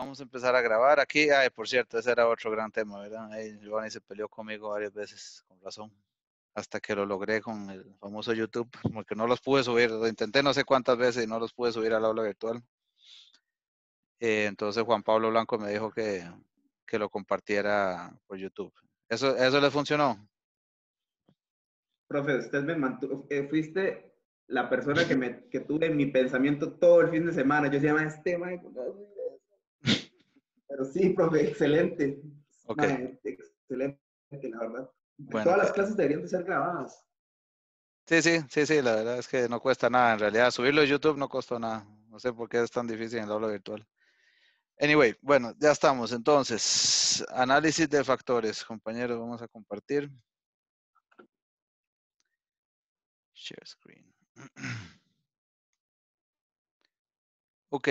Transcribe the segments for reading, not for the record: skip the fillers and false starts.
Vamos a empezar a grabar aquí. Ay, por cierto, ese era otro gran tema, ¿verdad? Giovanni se peleó conmigo varias veces, con razón, hasta que lo logré con el famoso YouTube, porque no los pude subir. Lo intenté no sé cuántas veces y no los pude subir al aula virtual. Entonces Juan Pablo Blanco me dijo que lo compartiera por YouTube. ¿Eso le funcionó? Profe, usted me mantuvo, fuiste la persona que tuve en mi pensamiento todo el fin de semana. Yo decía, este mae, pero sí, profe, excelente. Ok, Mae, excelente, la verdad. bueno, Todas las clases deberían de ser grabadas. sí, la verdad es que no cuesta nada. En realidad, subirlo a YouTube no costó nada. No sé por qué es tan difícil en el aula virtual. Anyway, bueno, ya estamos. Entonces, análisis de factores. Compañeros, vamos a compartir. Share screen. Ok.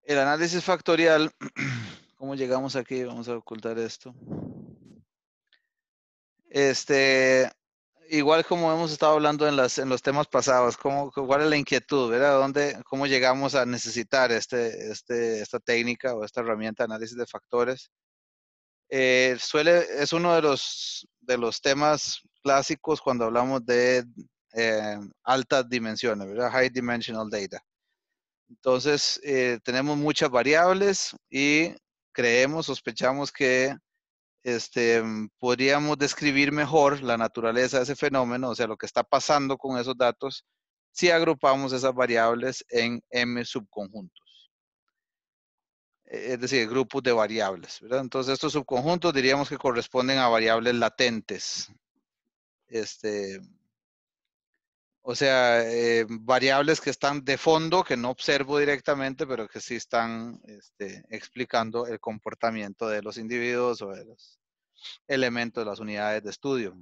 El análisis factorial. ¿Cómo llegamos aquí? Vamos a ocultar esto. Igual como hemos estado hablando en los temas pasados, ¿cuál es la inquietud, verdad? ¿Cómo llegamos a necesitar esta técnica o esta herramienta de análisis de factores? Es uno de los temas clásicos cuando hablamos de altas dimensiones, ¿verdad? High dimensional data. Entonces, tenemos muchas variables y sospechamos que podríamos describir mejor la naturaleza de ese fenómeno, o sea, lo que está pasando con esos datos, si agrupamos esas variables en M subconjuntos. Es decir, grupos de variables, ¿verdad? Entonces, estos subconjuntos diríamos que corresponden a variables latentes. O sea, variables que están de fondo, que no observo directamente, pero que sí están explicando el comportamiento de los individuos o de los elementos de las unidades de estudio.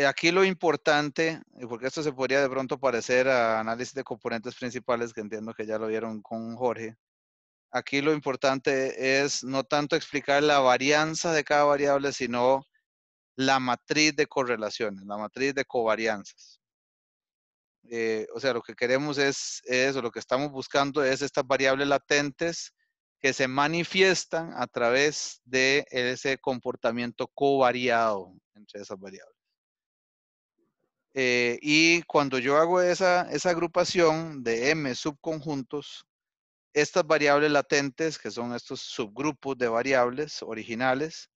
Aquí lo importante, porque esto se podría de pronto parecer a análisis de componentes principales, que entiendo que ya lo vieron con Jorge. Aquí lo importante es no tanto explicar la varianza de cada variable, sino la matriz de correlaciones, la matriz de covarianzas. O sea, lo que queremos o lo que estamos buscando es estas variables latentes que se manifiestan a través de ese comportamiento covariado entre esas variables. Y cuando yo hago esa agrupación de M subconjuntos, estas variables latentes, que son estos subgrupos de variables originales,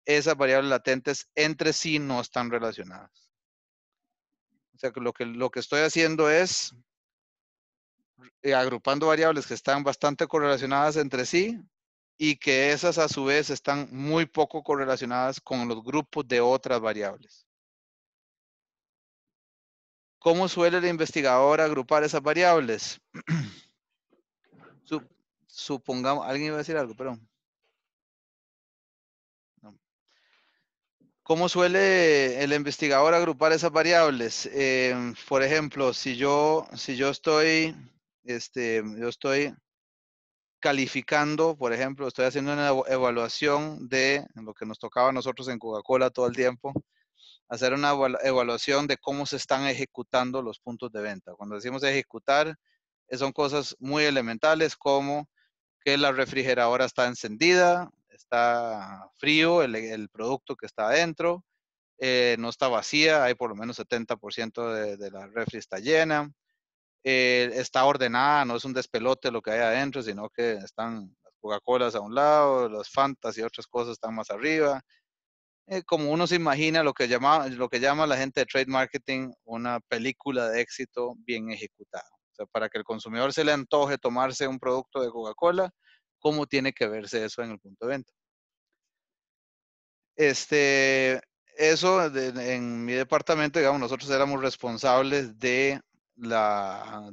esas variables latentes entre sí no están relacionadas. O sea, que lo que estoy haciendo es agrupando variables que están bastante correlacionadas entre sí y que esas a su vez están muy poco correlacionadas con los grupos de otras variables. ¿Cómo suele el investigador agrupar esas variables? Supongamos, alguien iba a decir algo, perdón. No. ¿Cómo suele el investigador agrupar esas variables? Por ejemplo, si yo estoy, yo estoy calificando, por ejemplo, estoy haciendo una evaluación de lo que nos tocaba a nosotros en Coca-Cola todo el tiempo, hacer una evaluación de cómo se están ejecutando los puntos de venta. Cuando decimos ejecutar, son cosas muy elementales como que la refrigeradora está encendida, está frío el producto que está adentro, no está vacía, hay por lo menos 70% de la refri está llena, está ordenada, no es un despelote lo que hay adentro, sino que están las Coca-Colas a un lado, las Fantas y otras cosas están más arriba. Como uno se imagina lo que llama la gente de trade marketing una película de éxito bien ejecutada. O sea, para que el consumidor se le antoje tomarse un producto de Coca-Cola, ¿cómo tiene que verse eso en el punto de venta? En mi departamento, digamos, nosotros éramos responsables de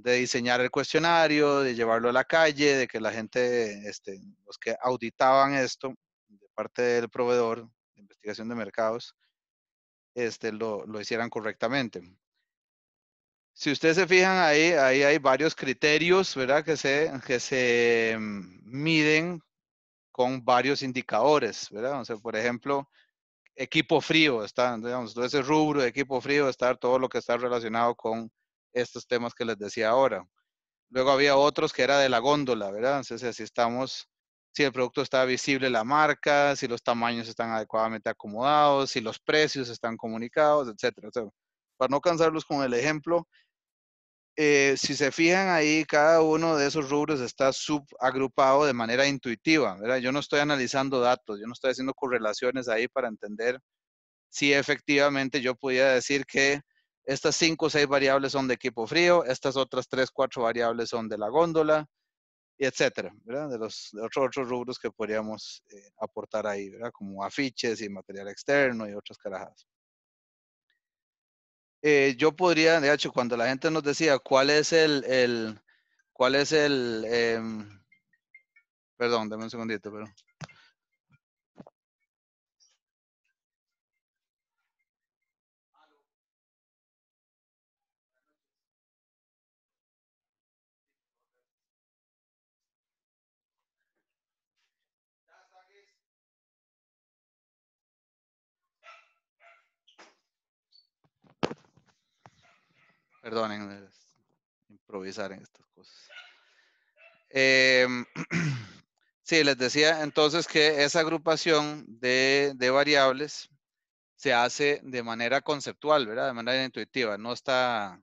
diseñar el cuestionario, de llevarlo a la calle, de que la gente, los que auditaban esto, de parte del proveedor de investigación de mercados, lo hicieran correctamente. Si ustedes se fijan ahí hay varios criterios, ¿verdad? Que se miden con varios indicadores, ¿verdad? O sea, por ejemplo, equipo frío, digamos, todo ese rubro de equipo frío está todo lo que está relacionado con estos temas que les decía ahora. Luego había otros que era de la góndola, ¿verdad? Entonces, si el producto está visible, la marca, si los tamaños están adecuadamente acomodados, si los precios están comunicados, etcétera. O sea, para no cansarlos con el ejemplo, si se fijan ahí, cada uno de esos rubros está subagrupado de manera intuitiva, ¿verdad? Yo no estoy analizando datos, yo no estoy haciendo correlaciones ahí para entender si efectivamente yo pudiera decir que estas 5 o 6 variables son de equipo frío, estas otras 3, 4 variables son de la góndola, y etcétera, ¿verdad? De otros rubros que podríamos aportar ahí, ¿verdad? Como afiches y material externo y otras carajas. Yo podría, de hecho, cuando la gente nos decía cuál es perdón, dame un segundito, pero. Perdonen, improvisar en estas cosas. Sí, les decía entonces que esa agrupación de variables se hace de manera conceptual, ¿verdad? De manera intuitiva, no está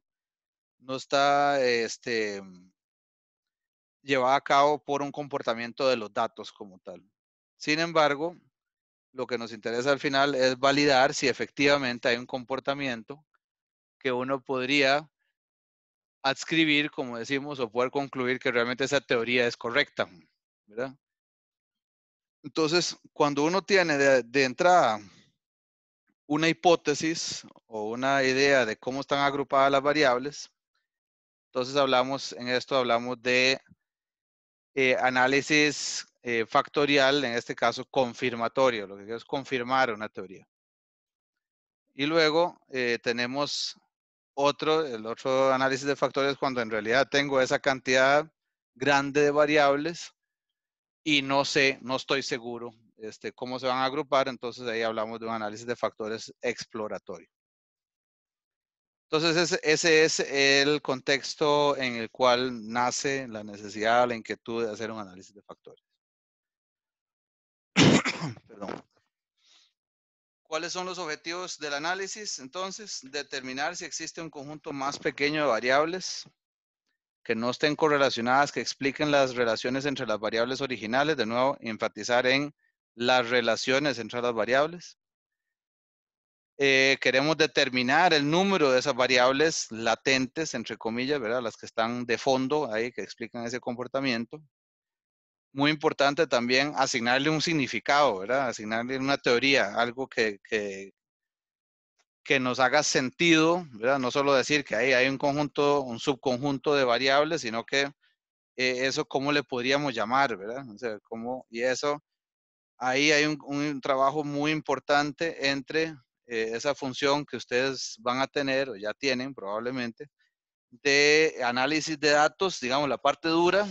llevada a cabo por un comportamiento de los datos como tal. Sin embargo, lo que nos interesa al final es validar si efectivamente hay un comportamiento que uno podría adscribir, como decimos, o poder concluir que realmente esa teoría es correcta, ¿verdad? Entonces, cuando uno tiene de entrada una hipótesis o una idea de cómo están agrupadas las variables, entonces hablamos de análisis factorial, en este caso confirmatorio, lo que quiero es confirmar una teoría. Y luego tenemos el otro análisis de factores cuando en realidad tengo esa cantidad grande de variables y no estoy seguro cómo se van a agrupar, entonces ahí hablamos de un análisis de factores exploratorio. Entonces ese es el contexto en el cual nace la necesidad, la inquietud de hacer un análisis de factores. Perdón. ¿Cuáles son los objetivos del análisis? Entonces, determinar si existe un conjunto más pequeño de variables que no estén correlacionadas, que expliquen las relaciones entre las variables originales. De nuevo, enfatizar en las relaciones entre las variables. Queremos determinar el número de esas variables latentes, entre comillas, ¿verdad? Las que están de fondo ahí, que explican ese comportamiento. Muy importante también asignarle un significado, ¿verdad? Asignarle una teoría, algo que nos haga sentido, ¿verdad? No solo decir que ahí hay un subconjunto de variables, sino que eso cómo le podríamos llamar, ¿verdad? O sea, y eso, ahí hay un trabajo muy importante entre esa función que ustedes van a tener, o ya tienen probablemente, de análisis de datos, digamos, la parte dura,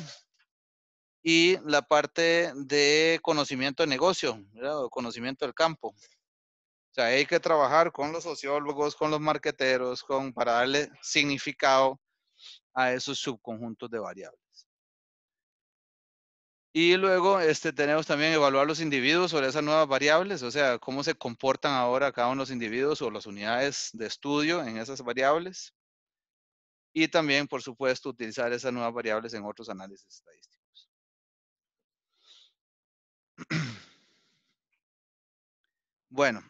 y la parte de conocimiento de negocio, ¿verdad? O conocimiento del campo. O sea, hay que trabajar con los sociólogos, con los marqueteros, para darle significado a esos subconjuntos de variables. Y luego tenemos también evaluar los individuos sobre esas nuevas variables, o sea, cómo se comportan ahora cada uno de los individuos o las unidades de estudio en esas variables. Y también, por supuesto, utilizar esas nuevas variables en otros análisis estadísticos. Bueno,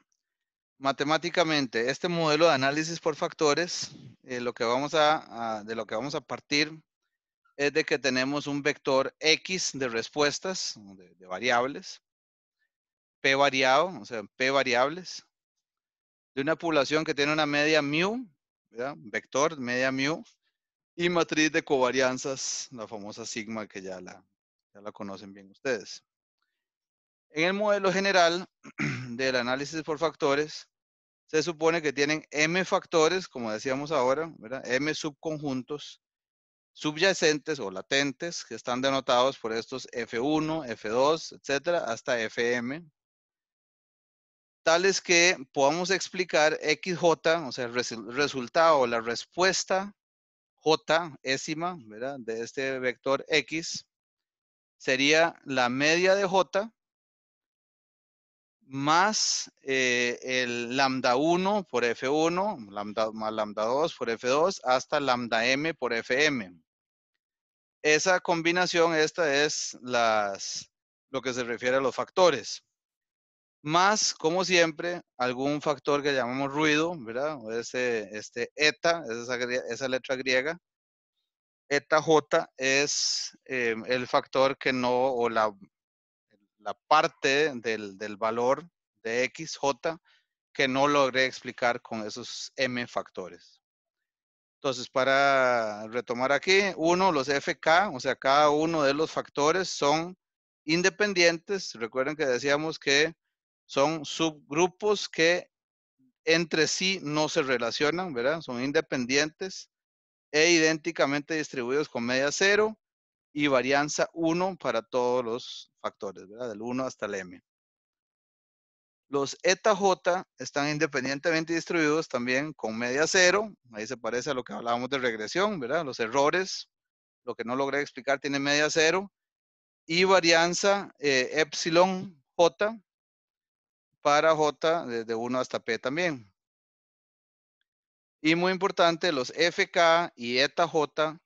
matemáticamente, este modelo de análisis por factores, de lo que vamos a partir es de que tenemos un vector X de respuestas, de variables, P variado, o sea, P variables, de una población que tiene una media mu, ¿verdad? Vector, media mu, y matriz de covarianzas, la famosa sigma que ya la conocen bien ustedes. En el modelo general del análisis por factores, se supone que tienen M factores, como decíamos ahora, ¿verdad? M subconjuntos subyacentes o latentes que están denotados por estos F1, F2, etcétera, hasta Fm, tales que podamos explicar XJ, o sea, el resultado o la respuesta J ésima, ¿verdad? De este vector X sería la media de J más el lambda 1 por F1, lambda, más lambda 2 por F2, hasta lambda M por Fm. Esa combinación, esta es lo que se refiere a los factores. Más, como siempre, algún factor que llamamos ruido, ¿verdad? O este eta, esa letra griega. Eta J es el factor que no, o la parte del valor de X, J, que no logré explicar con esos M factores. Entonces, para retomar aquí, los FK, o sea, cada uno de los factores son independientes. Recuerden que decíamos que son subgrupos que entre sí no se relacionan, ¿verdad? Son independientes e idénticamente distribuidos con media cero y varianza 1 para todos los factores, ¿verdad? Del 1 hasta el M. Los eta J están independientemente distribuidos también con media cero. Ahí se parece a lo que hablábamos de regresión, ¿verdad? Los errores, lo que no logré explicar, tiene media cero. Y varianza epsilon J para J desde 1 hasta P también. Y muy importante, los FK y eta J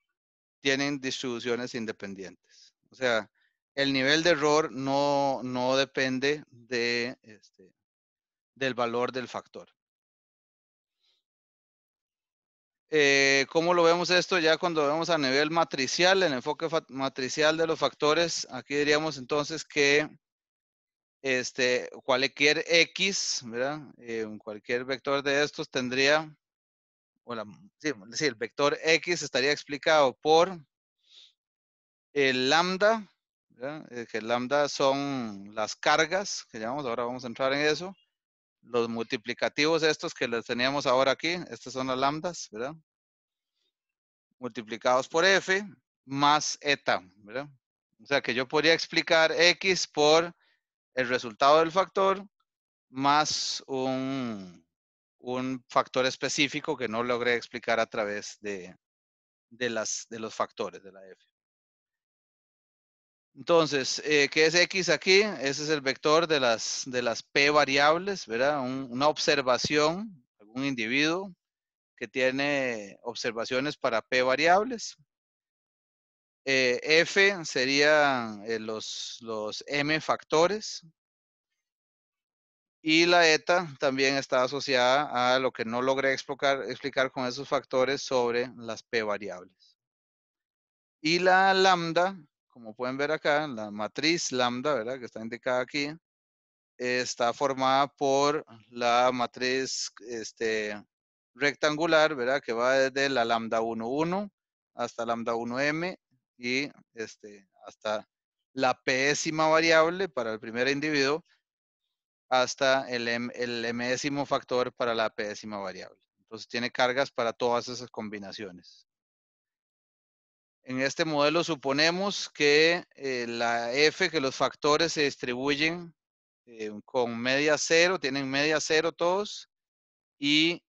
tienen distribuciones independientes. O sea, el nivel de error no depende del valor del factor. ¿Cómo lo vemos esto ya cuando vemos a nivel matricial, el enfoque matricial de los factores? Aquí diríamos entonces que cualquier X, ¿verdad? Cualquier vector de estos tendría, sí, el vector X estaría explicado por el lambda, ¿verdad? Que el lambda son las cargas que llamamos, ahora vamos a entrar en eso. Los multiplicativos estos que les teníamos ahora aquí, estas son las lambdas, ¿verdad? Multiplicados por F más eta, ¿verdad? O sea que yo podría explicar X por el resultado del factor más un factor específico que no logré explicar a través de los factores de la F. Entonces, ¿qué es X aquí? Ese es el vector de las P variables, ¿verdad? Una observación, algún individuo que tiene observaciones para P variables. F serían los M factores. Y la eta también está asociada a lo que no logré explicar con esos factores sobre las P variables. Y la lambda, como pueden ver acá, la matriz lambda, ¿verdad? Que está indicada aquí, está formada por la matriz rectangular, ¿verdad? Que va desde la lambda 1,1 hasta lambda 1m y hasta la pésima variable para el primer individuo hasta el mésimo factor para la pésima variable. Entonces tiene cargas para todas esas combinaciones. En este modelo suponemos que la F, que los factores se distribuyen con media cero, tienen media cero todos, y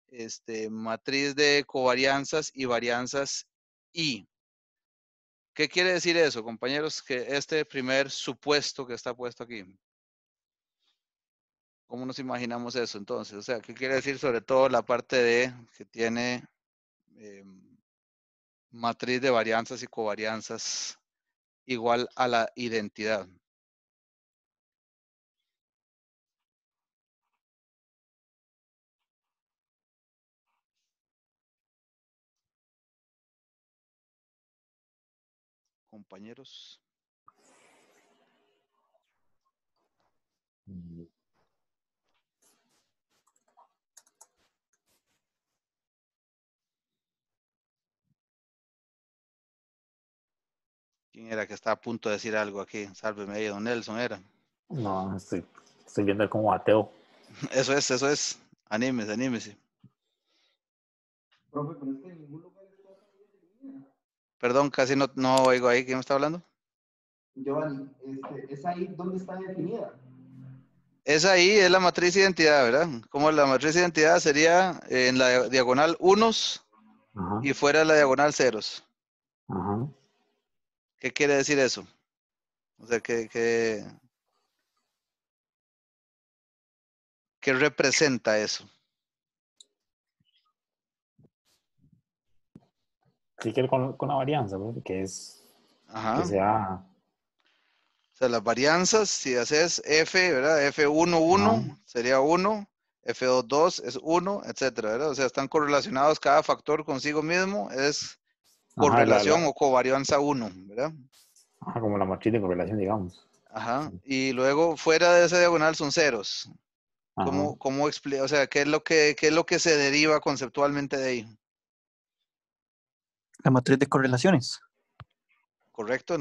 matriz de covarianzas y varianzas I. ¿Qué quiere decir eso, compañeros? Que este primer supuesto que está puesto aquí. ¿Cómo nos imaginamos eso entonces? O sea, ¿qué quiere decir sobre todo la parte de que tiene matriz de varianzas y covarianzas igual a la identidad? Compañeros. ¿Quién era que está a punto de decir algo aquí? Sálveme ahí, don Nelson era. No, estoy viendo como ateo. Eso es. Anímese, anímese. Profe, pero es que en ningún lugar está definida. Perdón, casi no oigo ahí. ¿Quién me está hablando? Giovanni, ¿es ahí donde está definida? Es ahí, es la matriz de identidad, ¿verdad? Como la matriz de identidad sería en la diagonal unos Ajá. y fuera de la diagonal ceros. Ajá. ¿Qué quiere decir eso? O sea, ¿qué representa eso? Sí que con la varianza, ¿no? Que es Ajá. que sea. O sea, las varianzas, si haces F, ¿verdad? F1, Ajá. 1 sería 1, F2, 2 es 1, etcétera, ¿verdad? O sea, están correlacionados cada factor consigo mismo, es Ajá, correlación o covarianza 1, ¿verdad? ajá, como la matriz de correlación, digamos. Ajá. Sí. Y luego fuera de esa diagonal son ceros. Ajá. ¿Cómo explica? O sea, ¿qué es lo que se deriva conceptualmente de ahí? La matriz de correlaciones. Correcto,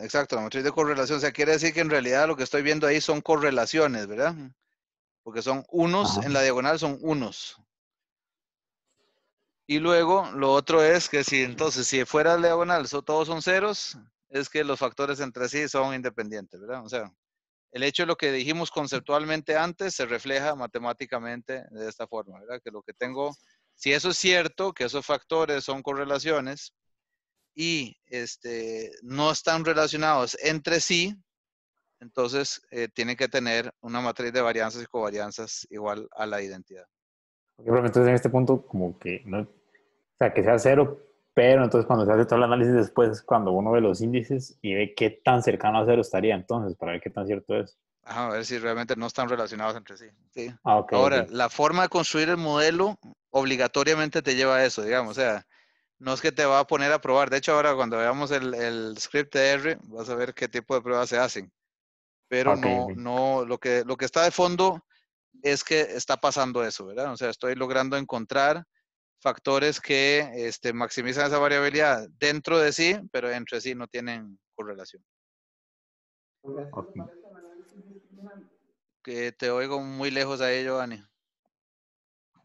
exacto, la matriz de correlación. O sea, quiere decir que en realidad lo que estoy viendo ahí son correlaciones, ¿verdad? Porque son unos, Ajá. en la diagonal son unos. Y luego lo otro es que si fuera la diagonal todos son ceros, es que los factores entre sí son independientes, ¿verdad? O sea, el hecho de lo que dijimos conceptualmente antes se refleja matemáticamente de esta forma, ¿verdad? Que lo que tengo, si eso es cierto, que esos factores son correlaciones y no están relacionados entre sí, entonces tiene que tener una matriz de varianzas y covarianzas igual a la identidad. Pero entonces en este punto, como que no, o sea, que sea cero, pero entonces cuando se hace todo el análisis después es cuando uno ve los índices y ve qué tan cercano a cero estaría entonces, para ver qué tan cierto es. Ajá, a ver si realmente no están relacionados entre sí. Sí. Ah, ok, Ahora, ok. la forma de construir el modelo obligatoriamente te lleva a eso, digamos. O sea, no es que te va a poner a probar. De hecho, ahora cuando veamos el script de R, vas a ver qué tipo de pruebas se hacen. Pero Ok, no, ok. no, lo que está de fondo es que está pasando eso, ¿verdad? O sea, estoy logrando encontrar factores que maximizan esa variabilidad dentro de sí, pero entre sí no tienen correlación. Ok. Que te oigo muy lejos ahí, Giovanni. Que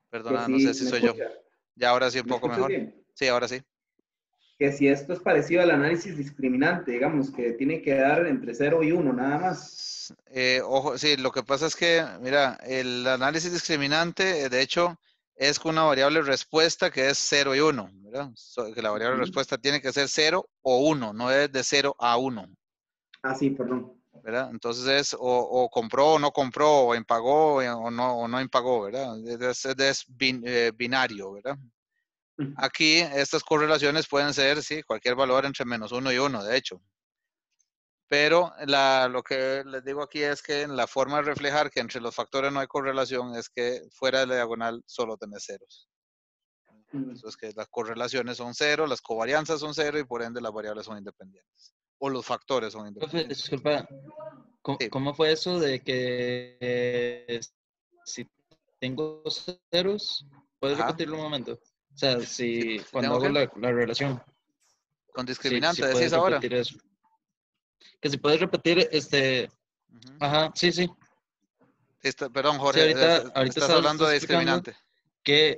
Perdona, no sé si si me soy yo. escucha, Ya ahora sí un ¿me poco escuchas mejor. bien? Sí, ahora sí. Que si esto es parecido al análisis discriminante, digamos, que tiene que dar entre 0 y 1, nada más. Ojo, sí, lo que pasa es que, mira, el análisis discriminante, de hecho, es con una variable respuesta que es 0 y 1, ¿verdad? Que la variable Ujú. respuesta tiene que ser 0 o 1, no es de 0 a 1, Ah, sí, perdón. ¿verdad? Entonces es o compró o no compró, o impagó o no impagó, ¿verdad? Es binario, ¿verdad? Aquí estas correlaciones pueden ser, sí, cualquier valor entre -1 y 1, de hecho. Pero lo que les digo aquí es que la forma de reflejar que entre los factores no hay correlación es que fuera de la diagonal solo tenés ceros. Eso es que las correlaciones son cero, las covarianzas son cero y por ende las variables son independientes. O los factores son Profe, independientes. disculpa, Sí. ¿cómo fue eso de que si tengo ceros, puedes Ajá. repetirlo un momento? O sea, Si cuando tengo hago que, la relación, con si discriminante, decís puedes ahora. repetir eso. Que si puedes repetir, Ujú. ajá, sí, sí. Perdón, Sí, Jorge, ahorita estás hablando estás de explicando discriminante. que,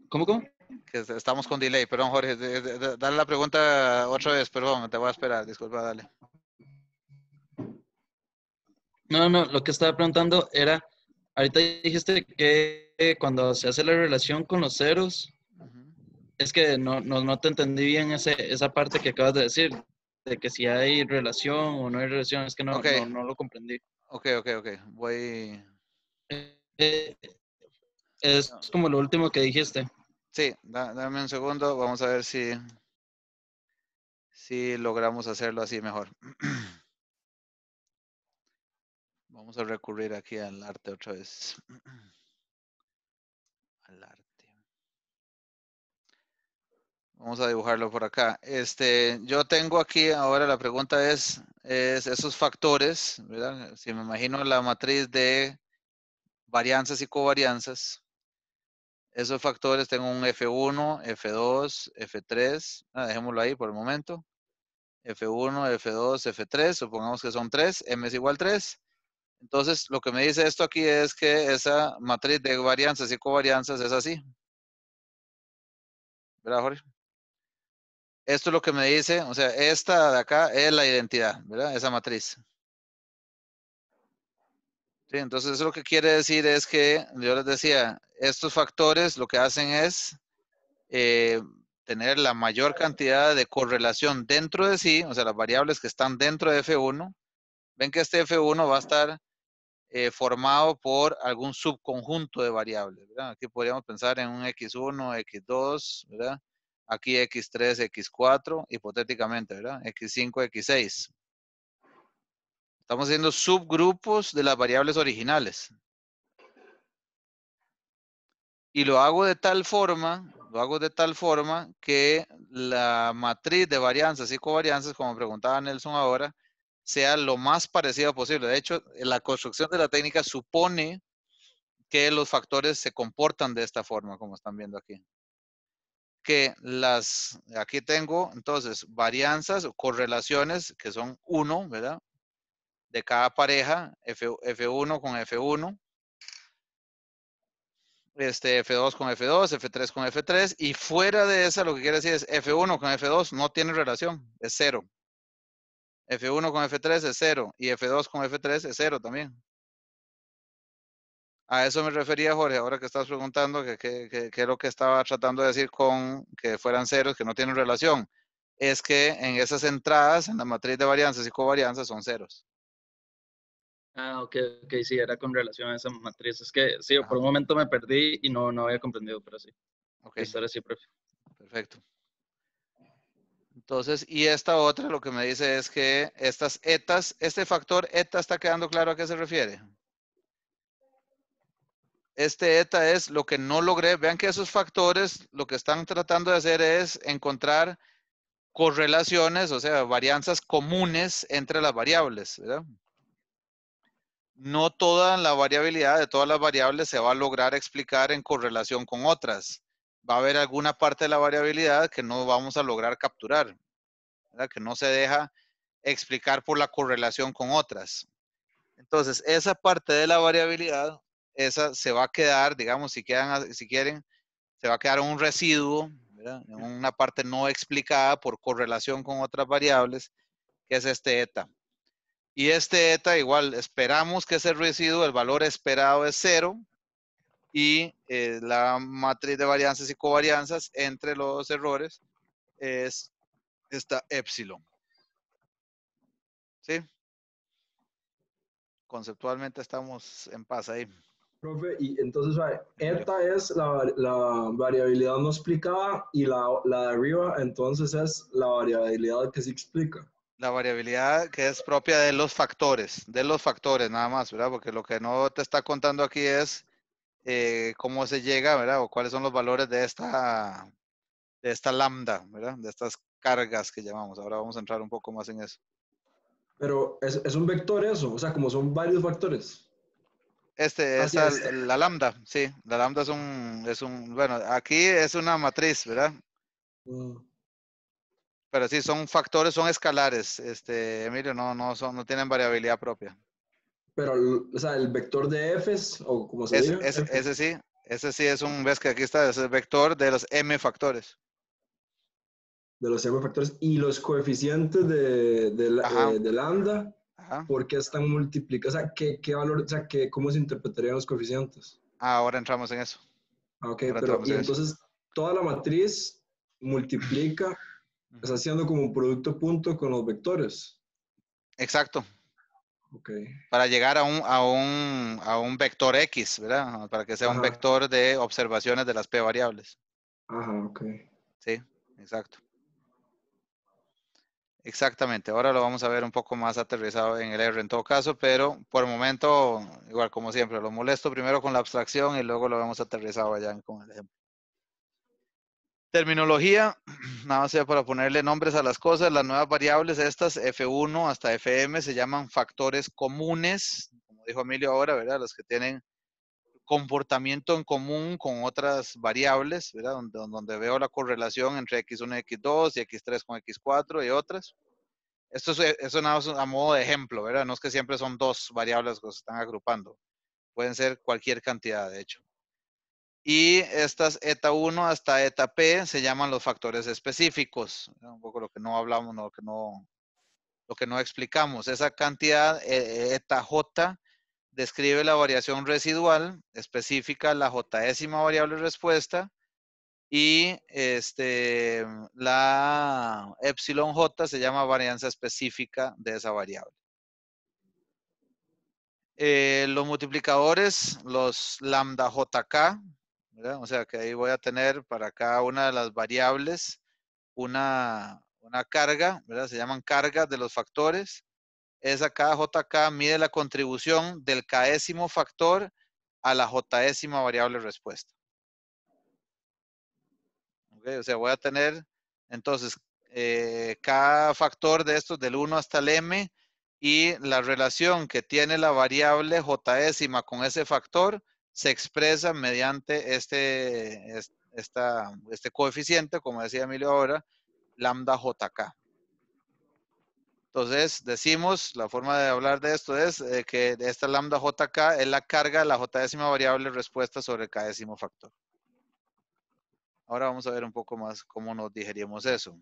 ¿cómo? Que estamos con delay. Perdón, Jorge, dale la pregunta otra vez, perdón, te voy a esperar, disculpa, dale. No, lo que estaba preguntando era, ahorita dijiste que cuando se hace la relación con los ceros, Ujú. es que no te entendí bien esa parte que acabas de decir, de que si hay relación o no hay relación, es que Ok, no lo comprendí. ok. Voy. Eh, es como lo último que dijiste. Sí, dame un segundo, vamos a ver si logramos hacerlo así mejor. Vamos a recurrir aquí al arte otra vez. Al arte. Vamos a dibujarlo por acá. Yo tengo aquí, ahora la pregunta es esos factores, ¿verdad? Si me imagino la matriz de varianzas y covarianzas, esos factores tengo un F1, F2, F3, dejémoslo ahí por el momento. F1, F2, F3, supongamos que son 3, M es igual 3. Entonces, lo que me dice esto aquí es que esa matriz de varianzas y covarianzas es así. ¿Verdad, Jorge? Esto es lo que me dice, o sea, esta de acá es la identidad, ¿verdad? Esa matriz. ¿Sí? Entonces, eso lo que quiere decir es que, yo les decía, estos factores lo que hacen es tener la mayor cantidad de correlación dentro de sí, o sea, las variables que están dentro de F1. Ven que este F1 va a estar formado por algún subconjunto de variables, ¿verdad? Aquí podríamos pensar en un X1, X2, ¿verdad? Aquí X3, X4, hipotéticamente, ¿verdad? X5, X6. Estamos haciendo subgrupos de las variables originales. Y lo hago de tal forma que la matriz de varianzas y covarianzas, como preguntaba Nelson ahora, sea lo más parecida posible. De hecho, la construcción de la técnica supone que los factores se comportan de esta forma, como están viendo aquí. Aquí tengo entonces varianzas o correlaciones que son 1, ¿verdad? De cada pareja, F1 con F1, F2 con F2, F3 con F3, y fuera de esa lo que quiere decir es F1 con F2 no tiene relación, es 0. F1 con F3 es 0 y F2 con F3 es 0 también. A eso me refería, Jorge, ahora que estás preguntando qué es lo que estaba tratando de decir con que fueran ceros, que no tienen relación. Es que en esas entradas, en la matriz de varianzas y covarianzas, son ceros. Ah, ok, sí, era con relación a esa matriz. Es que sí, Ajá. por un momento me perdí y no había comprendido, pero sí. Ok, Listo, ahora sí, profe. perfecto. Entonces, y esta otra lo que me dice es que estas etas, este factor eta, ¿está quedando claro a qué se refiere? Este eta es lo que no logré. Vean que esos factores lo que están tratando de hacer es encontrar correlaciones, o sea, varianzas comunes entre las variables, ¿verdad? No toda la variabilidad de todas las variables se va a lograr explicar en correlación con otras. Va a haber alguna parte de la variabilidad que no vamos a lograr capturar, ¿verdad? Que no se deja explicar por la correlación con otras. Entonces, esa parte de la variabilidad, esa se va a quedar, digamos, si quieren, se va a quedar un residuo, ¿verdad? En una parte no explicada por correlación con otras variables, que es este eta. Y este eta igual, esperamos que ese residuo, el valor esperado es 0, y la matriz de varianzas y covarianzas entre los errores es esta epsilon. ¿Sí? Conceptualmente estamos en paz ahí. Profe, y entonces, eta es la variabilidad no explicada y la de arriba entonces es la variabilidad que se explica. La variabilidad que es propia de los factores nada más, ¿verdad? Porque lo que no te está contando aquí es cómo se llega, ¿verdad? O cuáles son los valores de esta lambda, ¿verdad? De estas cargas que llamamos. Ahora vamos a entrar un poco más en eso. Pero es un vector eso, o sea, como son varios factores. Así es. La lambda, sí, la lambda bueno, aquí es una matriz, ¿verdad? Pero sí, son factores, son escalares, Emilio, no tienen variabilidad propia. Pero, o sea, el vector de f's, o como se diga, F. Ese sí es ves que aquí está, es el vector de los m factores. De los m factores y los coeficientes de lambda, Ajá. ¿por qué están multiplicados? O sea, ¿qué valor, o sea, cómo se interpretarían los coeficientes? Ahora entramos en eso. Ok, pero y entonces toda la matriz multiplica, está haciendo como un producto punto con los vectores. Exacto. Ok. Para llegar a un vector X, ¿verdad? Para que sea un vector de observaciones de las P variables. Ajá, ok. Sí, exacto. Exactamente. Ahora lo vamos a ver un poco más aterrizado en el R en todo caso, pero por el momento, igual como siempre, lo molesto primero con la abstracción y luego lo vemos aterrizado allá con el ejemplo. Terminología, nada más sea para ponerle nombres a las cosas. Las nuevas variables estas, F1 hasta FM, se llaman factores comunes, como dijo Emilio ahora, ¿verdad? Los que tienen comportamiento en común con otras variables, ¿verdad? Donde veo la correlación entre X1 y X2 y X3 con X4 y otras. Eso nada más a modo de ejemplo, ¿verdad? No es que siempre son dos variables que se están agrupando. Pueden ser cualquier cantidad, de hecho. Y estas eta 1 hasta eta P se llaman los factores específicos. Un poco lo que no hablamos, lo que no explicamos. Esa cantidad eta J describe la variación residual, especifica la j-ésima variable respuesta y la epsilon j se llama varianza específica de esa variable. Los multiplicadores, los lambda jk, ¿verdad? O sea que ahí voy a tener para cada una de las variables una carga, ¿verdad? Se llaman cargas de los factores. Esa KJK mide la contribución del késimo factor a la j-ésima variable respuesta. ¿Okay? O sea, voy a tener entonces cada factor de estos del 1 hasta el m y la relación que tiene la variable j-ésima con ese factor se expresa mediante este coeficiente, como decía Emilio ahora, lambda jk. Entonces, decimos, la forma de hablar de esto es que esta lambda jk es la carga de la j-ésima variable respuesta sobre el késimo factor. Ahora vamos a ver un poco más cómo nos digerimos eso.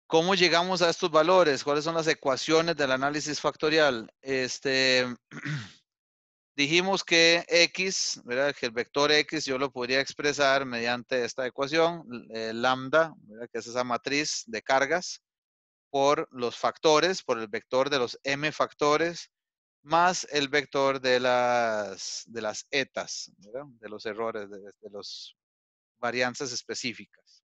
¿Cómo llegamos a estos valores? ¿Cuáles son las ecuaciones del análisis factorial? Dijimos que x, ¿verdad? Que el vector x yo lo podría expresar mediante esta ecuación, lambda, ¿verdad? Que es esa matriz de cargas, por los factores, por el vector de los m factores, más el vector de las etas, ¿verdad? De los errores, de las varianzas específicas.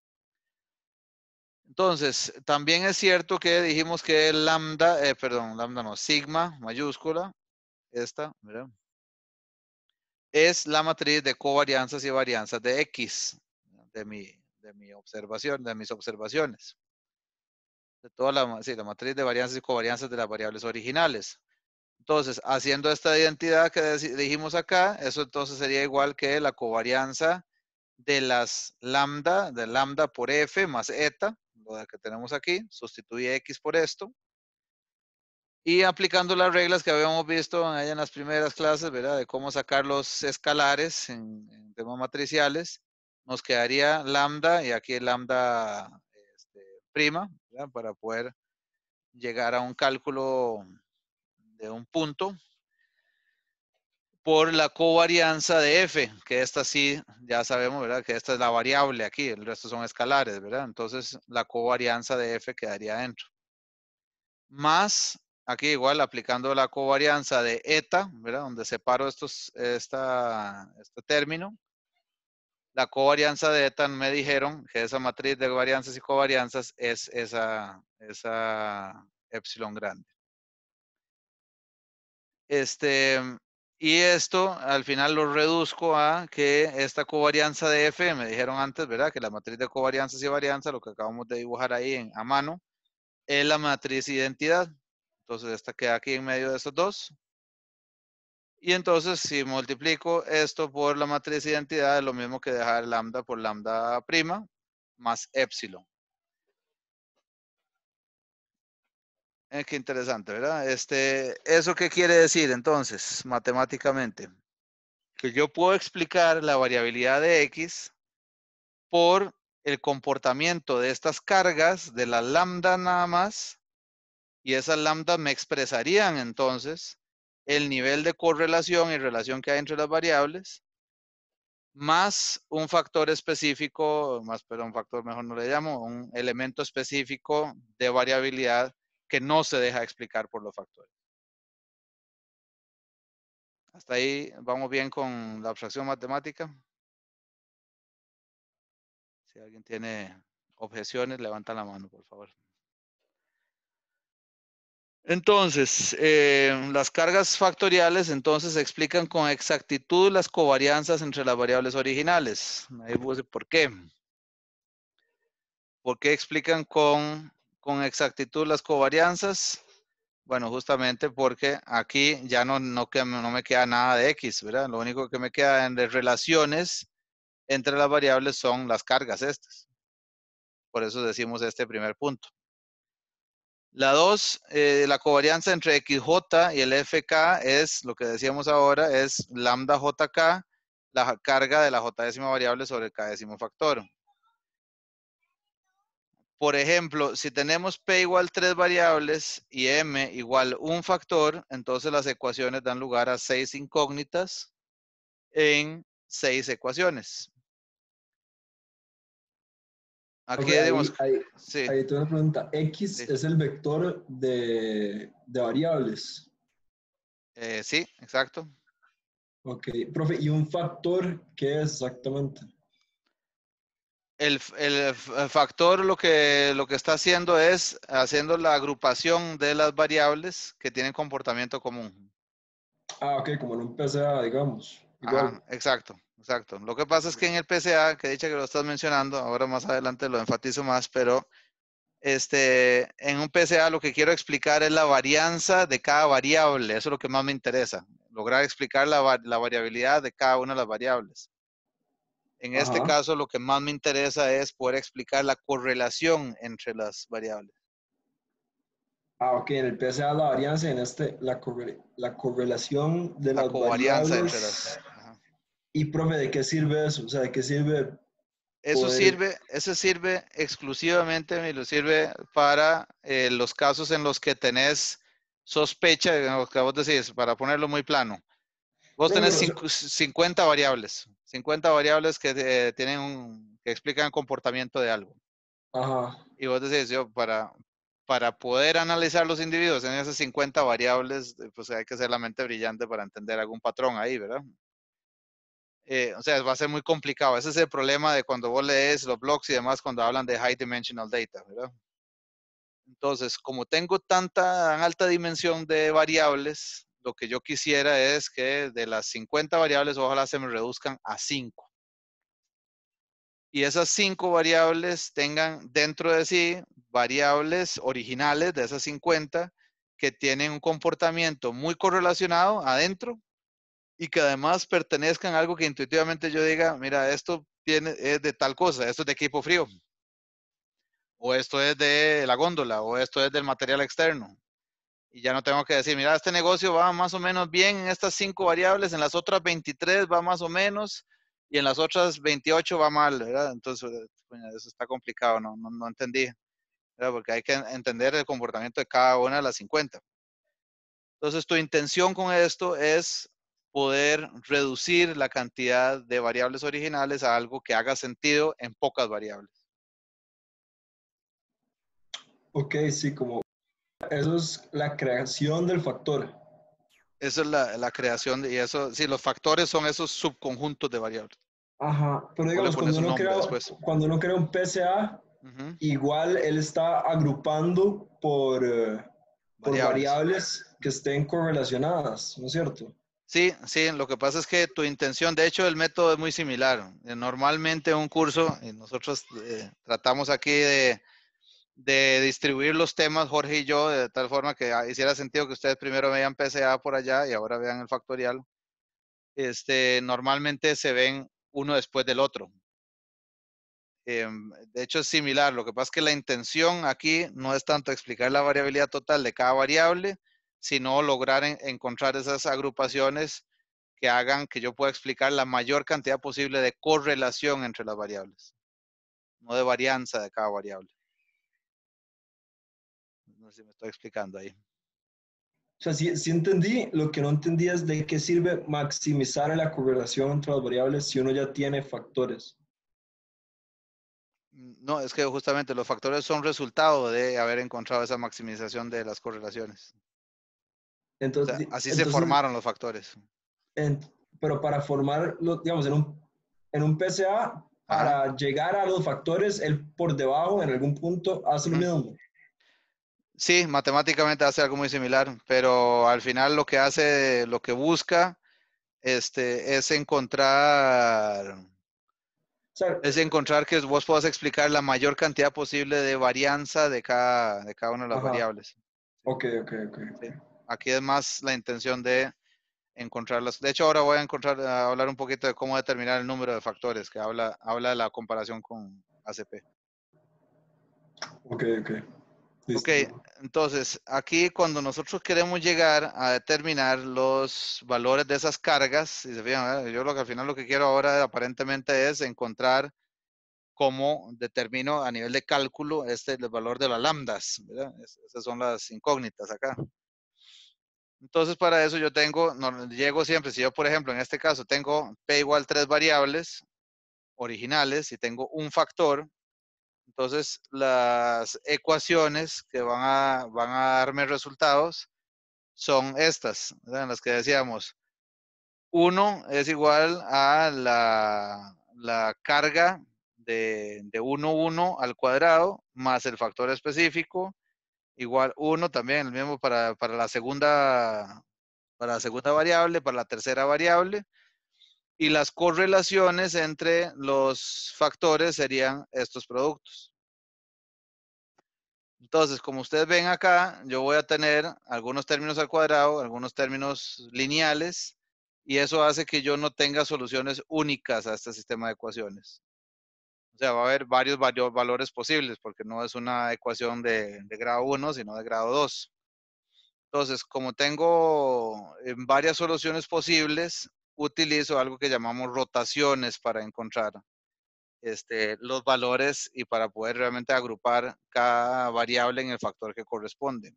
Entonces, también es cierto que dijimos que lambda, lambda no, sigma mayúscula, esta, ¿verdad? Es la matriz de covarianzas y varianzas de X, de mi observación, de mis observaciones. De toda la matriz de varianzas y covarianzas de las variables originales. Entonces, haciendo esta identidad que dijimos acá, eso entonces sería igual que la covarianza de las lambda, de lambda por f más eta, lo que tenemos aquí, sustituye x por esto. Y aplicando las reglas que habíamos visto en las primeras clases, ¿verdad? De cómo sacar los escalares en temas matriciales, nos quedaría lambda y aquí lambda prima, ¿verdad? Para poder llegar a un cálculo de un punto por la covarianza de f, que esta sí, ya sabemos, ¿verdad? Que esta es la variable aquí, el resto son escalares, ¿verdad? Entonces, la covarianza de f quedaría dentro. Más, aquí igual aplicando la covarianza de eta, ¿verdad? Donde separo este término. La covarianza de eta me dijeron que esa matriz de varianzas y covarianzas es esa epsilon grande. Y esto al final lo reduzco a que esta covarianza de f, me dijeron antes, ¿verdad? Que la matriz de covarianzas y varianzas, lo que acabamos de dibujar ahí a mano, es la matriz identidad. Entonces esta queda aquí en medio de estos dos. Y entonces si multiplico esto por la matriz identidad, es lo mismo que dejar lambda por lambda prima más epsilon. Qué interesante, ¿verdad? ¿Eso qué quiere decir entonces, matemáticamente? Que yo puedo explicar la variabilidad de X por el comportamiento de estas cargas de la lambda nada más, y esas lambdas me expresarían entonces el nivel de correlación y relación que hay entre las variables, más un factor específico, pero un factor mejor no le llamo, un elemento específico de variabilidad que no se deja explicar por los factores. Hasta ahí vamos bien con la abstracción matemática. Si alguien tiene objeciones, levanta la mano, por favor. Entonces, las cargas factoriales entonces explican con exactitud las covarianzas entre las variables originales. Ahí puse por qué. ¿Por qué explican con exactitud las covarianzas? Bueno, justamente porque aquí ya no me queda nada de X, ¿verdad? Lo único que me queda en relaciones entre las variables son las cargas estas. Por eso decimos este primer punto. La 2, la covarianza entre XJ y el FK es, lo que decíamos ahora, es lambda JK, la carga de la j-ésima variable sobre el késimo factor. por ejemplo, si tenemos P igual 3 variables y M igual un factor, entonces las ecuaciones dan lugar a 6 incógnitas en 6 ecuaciones. Aquí Ok, digamos, sí, ahí tengo una pregunta. X sí, es el vector de variables. sí, exacto. Ok, profe, ¿y un factor qué es exactamente? El factor lo que está haciendo es haciendo la agrupación de las variables que tienen comportamiento común. Ah, ok, como en un PCA, digamos. Igual. Ajá, exacto, exacto. Lo que pasa es que en el PCA, que dicha que lo estás mencionando, ahora más adelante lo enfatizo más, pero en un PCA lo que quiero explicar es la varianza de cada variable. Eso es lo que más me interesa, lograr explicar la variabilidad de cada una de las variables. En este Ajá. caso, lo que más me interesa es poder explicar la correlación entre las variables. Ah, ok, en el PCA la varianza, en este la correlación de La las covarianza entre las. variables. Ajá. Y, profe, ¿de qué sirve eso? O sea, ¿de qué sirve poder... Eso sirve exclusivamente, me lo sirve para los casos en los que tenés sospecha, en los que vos decís, para ponerlo muy plano. Vos Profe, tenés pero, 50 variables que que explican el comportamiento de algo. ajá. Y vos decís, yo para poder analizar los individuos en esas 50 variables, pues hay que ser la mente brillante para entender algún patrón ahí, ¿verdad? O sea, va a ser muy complicado. Ese es el problema de cuando vos lees los blogs y demás cuando hablan de high dimensional data, ¿verdad? Entonces, como tengo tan alta dimensión de variables, lo que yo quisiera es que de las 50 variables, ojalá se me reduzcan a 5. Y esas 5 variables tengan dentro de sí variables originales de esas 50 que tienen un comportamiento muy correlacionado adentro y que además pertenezcan a algo que intuitivamente yo diga, mira, esto es de tal cosa, esto es de equipo frío, o esto es de la góndola, o esto es del material externo. Y ya no tengo que decir, mira, este negocio va más o menos bien en estas 5 variables, en las otras 23 va más o menos, y en las otras 28 va mal, ¿verdad? Entonces, eso está complicado, no entendí, ¿verdad? Porque hay que entender el comportamiento de cada una de las 50. Entonces, tu intención con esto es poder reducir la cantidad de variables originales a algo que haga sentido en pocas variables. Ok, sí, como eso es la creación del factor. Esa es la creación, y eso, sí, los factores son esos subconjuntos de variables. Ajá, pero Vos le digamos, pones un nombre después. cuando uno crea un PCA, Ujú. igual él está agrupando por Variables. variables que estén correlacionadas, ¿no es cierto? Sí, sí, lo que pasa es que tu intención, de hecho, el método es muy similar. Normalmente un curso, y nosotros tratamos aquí de distribuir los temas, Jorge y yo, de tal forma que hiciera sentido que ustedes primero vean PCA por allá y ahora vean el factorial. Normalmente se ven uno después del otro. De hecho, es similar. Lo que pasa es que la intención aquí no es tanto explicar la variabilidad total de cada variable, sino lograr encontrar esas agrupaciones que hagan que yo pueda explicar la mayor cantidad posible de correlación entre las variables, no de varianza de cada variable. No sé si me estoy explicando ahí. O sea, sí, sí entendí, lo que no entendí es de qué sirve maximizar la correlación entre las variables si uno ya tiene factores. No, es que justamente los factores son resultado de haber encontrado esa maximización de las correlaciones. O sea, así se Entonces, formaron los factores. en- pero para formar, digamos, en un PCA, Ajá. para llegar a los factores, él por debajo, en algún punto, hace lo Ujú. mismo. Sí, matemáticamente hace algo muy similar, pero al final lo que hace, lo que busca, es O sea, encontrar que vos puedas explicar la mayor cantidad posible de varianza de cada una de las ajá, variables. Sí, ok, ok, ok. sí. Aquí es más la intención de encontrarlas. De hecho, ahora voy a hablar un poquito de cómo determinar el número de factores, que habla de la comparación con ACP. Ok, ok. Ok, Listo, profe. entonces aquí cuando nosotros queremos llegar a determinar los valores de esas cargas, si se fijan, yo al final lo que quiero ahora aparentemente es encontrar cómo determino a nivel de cálculo el valor de las lambdas, ¿verdad? Esas son las incógnitas acá. Entonces, para eso yo llego siempre, si yo, por ejemplo, en este caso tengo P igual 3 variables originales y tengo un factor, entonces las ecuaciones que van a darme resultados son estas, ¿verdad? En las que decíamos, 1 es igual a la carga de 1, 1 al cuadrado más el factor específico, igual 1 también, el mismo para la segunda variable, para la tercera variable, y las correlaciones entre los factores serían estos productos. Entonces, como ustedes ven acá, yo voy a tener algunos términos al cuadrado, algunos términos lineales, y eso hace que yo no tenga soluciones únicas a este sistema de ecuaciones. O sea, va a haber varios valores posibles, porque no es una ecuación de grado 1, sino de grado 2. Entonces, como tengo varias soluciones posibles, utilizo algo que llamamos rotaciones para encontrar los valores y para poder realmente agrupar cada variable en el factor que corresponde.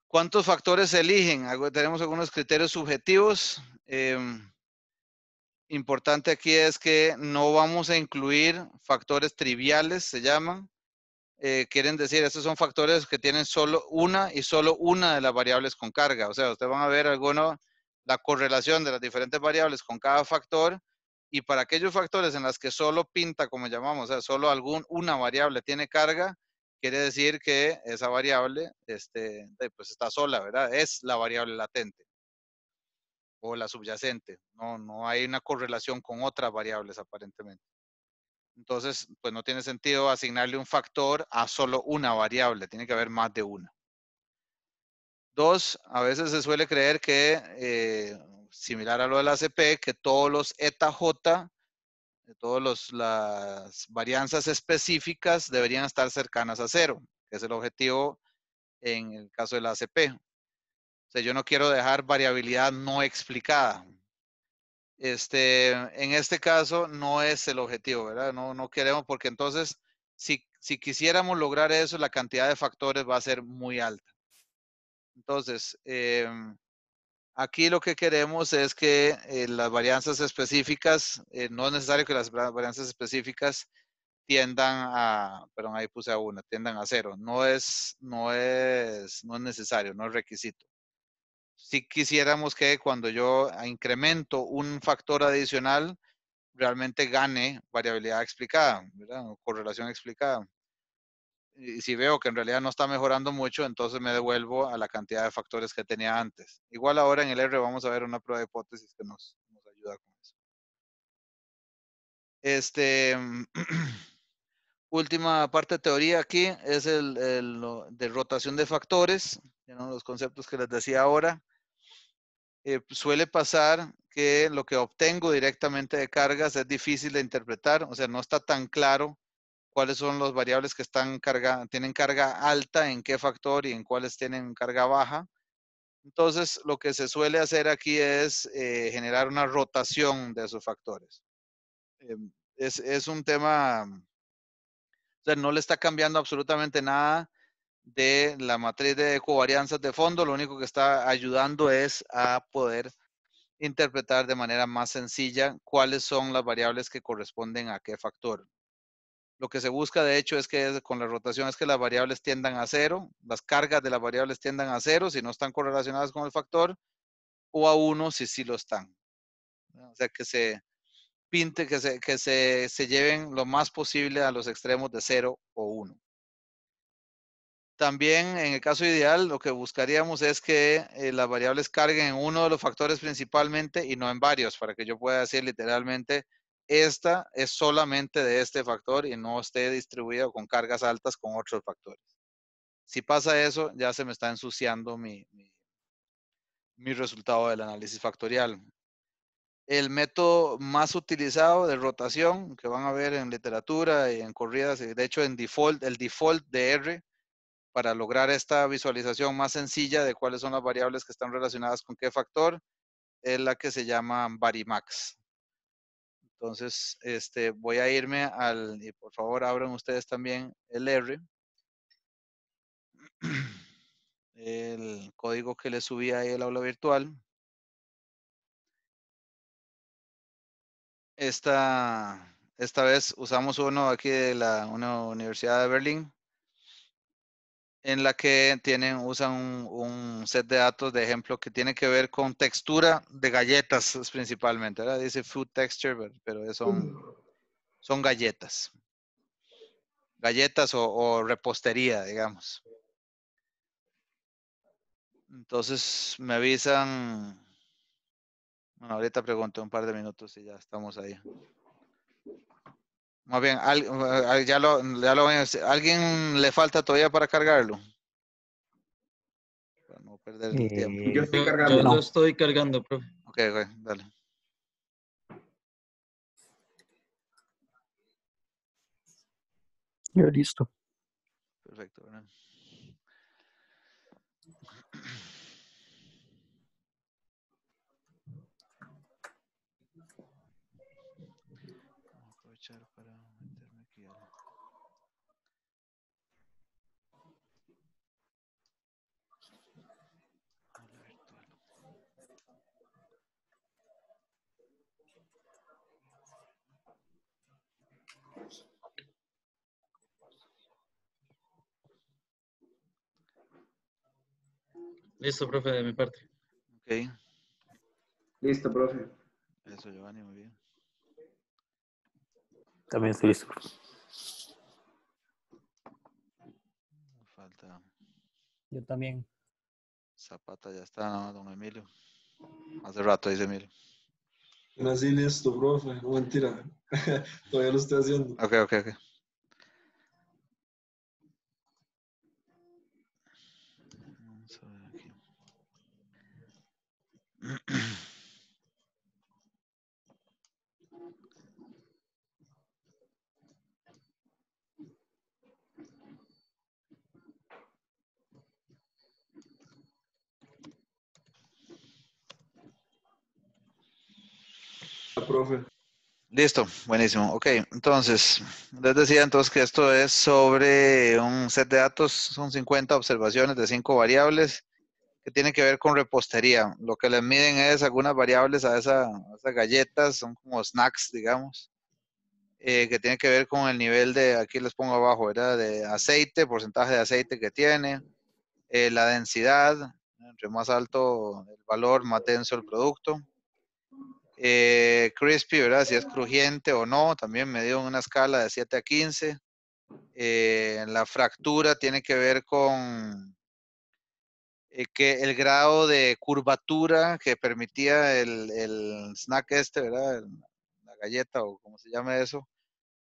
¿Cuántos factores se eligen? Tenemos algunos criterios subjetivos. Importante aquí es que no vamos a incluir factores triviales, se llaman. Quieren decir, estos son factores que tienen solo una de las variables con carga. O sea, ustedes van a ver la correlación de las diferentes variables con cada factor, y para aquellos factores en las que solo pinta, como llamamos, o sea, solo una variable tiene carga, quiere decir que esa variable pues está sola, ¿verdad? Es la variable latente o la subyacente. No hay una correlación con otras variables aparentemente. Entonces, pues no tiene sentido asignarle un factor a solo una variable, tiene que haber más de una. 2, a veces se suele creer que, similar a lo del ACP, que todos los eta J, todas las varianzas específicas deberían estar cercanas a 0, que es el objetivo en el caso del ACP. O sea, yo no quiero dejar variabilidad no explicada. En este caso no es el objetivo, ¿verdad? No queremos, porque entonces si quisiéramos lograr eso, la cantidad de factores va a ser muy alta. Entonces, aquí lo que queremos es que las varianzas específicas, no es necesario que las varianzas específicas tiendan perdón, ahí puse a 1, tiendan a 0. No es necesario, no es requisito. Si quisiéramos que cuando yo incremento un factor adicional, realmente gane variabilidad explicada, ¿verdad? O correlación explicada. Y si veo que en realidad no está mejorando mucho, entonces me devuelvo a la cantidad de factores que tenía antes. Igual ahora en el R vamos a ver una prueba de hipótesis que nos ayuda con eso. Última parte de teoría aquí es lo de rotación de factores, los conceptos que les decía ahora. Suele pasar que lo que obtengo directamente de cargas es difícil de interpretar, o sea, no está tan claro cuáles son las variables que tienen carga alta, en qué factor y en cuáles tienen carga baja. Entonces, lo que se suele hacer aquí es generar una rotación de esos factores. Es un tema, o sea, no le está cambiando absolutamente nada de la matriz de covarianzas de fondo, lo único que está ayudando es a poder interpretar de manera más sencilla cuáles son las variables que corresponden a qué factor. Lo que se busca, de hecho, es que con la rotación es que las variables tiendan a 0, las cargas de las variables tiendan a 0 si no están correlacionadas con el factor, o a 1 si sí lo están. O sea, que se pinte, que se lleven lo más posible a los extremos de 0 o 1. También, en el caso ideal, lo que buscaríamos es que las variables carguen en uno de los factores principalmente y no en varios, para que yo pueda decir literalmente, esta es solamente de este factor y no esté distribuida con cargas altas con otros factores. Si pasa eso, ya se me está ensuciando mi resultado del análisis factorial. El método más utilizado de rotación, que van a ver en literatura y en corridas, y de hecho el default de R, para lograr esta visualización más sencilla de cuáles son las variables que están relacionadas con qué factor, es la que se llama Varimax. Entonces, voy a irme y por favor abran ustedes también el R. El código que le subí ahí al aula virtual. Esta vez usamos uno aquí de una universidad de Berlín, en la que usan un set de datos de ejemplo que tiene que ver con textura de galletas principalmente, ¿verdad? Dice food texture, pero son galletas. Galletas o repostería, digamos. Entonces me avisan. Bueno, ahorita pregunto un par de minutos y ya estamos ahí. Más bien, ya lo ven. ¿Alguien le falta todavía para cargarlo? Para no perder el tiempo. Yo estoy Yo cargando. lo estoy cargando, profe. Ok, dale. Ya listo. Perfecto. ¿Verdad? Voy a aprovechar para meterme aquí al... aula virtual. Listo, profe, de mi parte. Ok, Listo, profe. eso, Giovanni, muy bien. También estoy listo. Falta Yo también. Zapata, ya está, ¿no? Don Emilio. Hace rato dice Emilio. Nací listo, profe. No, mentira. Todavía lo estoy haciendo. Ok. Vamos a ver aquí. Profe. Listo, buenísimo. Ok, entonces, les decía entonces que esto es sobre un set de datos, son 50 observaciones de 5 variables que tienen que ver con repostería. Lo que les miden es algunas variables a esas galletas, son como snacks, digamos, que tienen que ver con el nivel de, aquí les pongo abajo, ¿verdad? De aceite, porcentaje de aceite que tiene, la densidad, entre más alto el valor, más denso el producto. Crispy, ¿verdad? Si es crujiente o no, también medido en una escala de 7 a 15. La fractura tiene que ver con que el grado de curvatura que permitía el snack ¿verdad? La galleta o como se llame eso,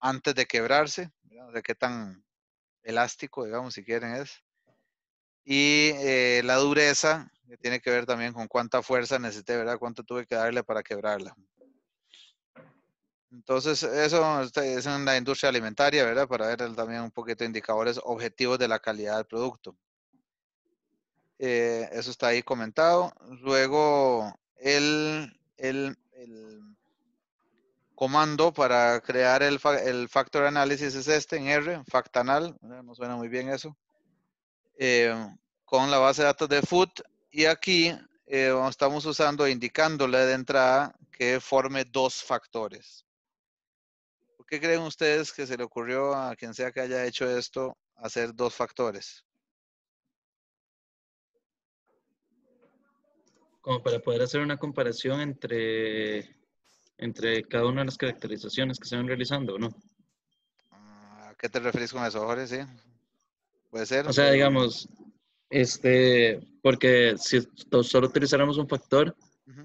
antes de quebrarse, ¿verdad? O sea, qué tan elástico, digamos, si quieren es. Y la dureza, que tiene que ver también con cuánta fuerza necesité, ¿verdad? Cuánto tuve que darle para quebrarla. Entonces, eso es en la industria alimentaria, ¿verdad? Para ver también un poquito de indicadores objetivos de la calidad del producto. Eso está ahí comentado. Luego, el comando para crear el factor análisis es en R, factanal, no suena muy bien eso, con la base de datos de food. Y aquí estamos indicándole de entrada que forme 2 factores. ¿Por qué creen ustedes que se le ocurrió a quien sea que haya hecho esto hacer 2 factores? Como para poder hacer una comparación entre cada una de las caracterizaciones que se van realizando, ¿no? ¿A qué te refieres con eso, Jorge? Sí, puede ser. O sea, digamos, porque si solo utilizáramos un factor,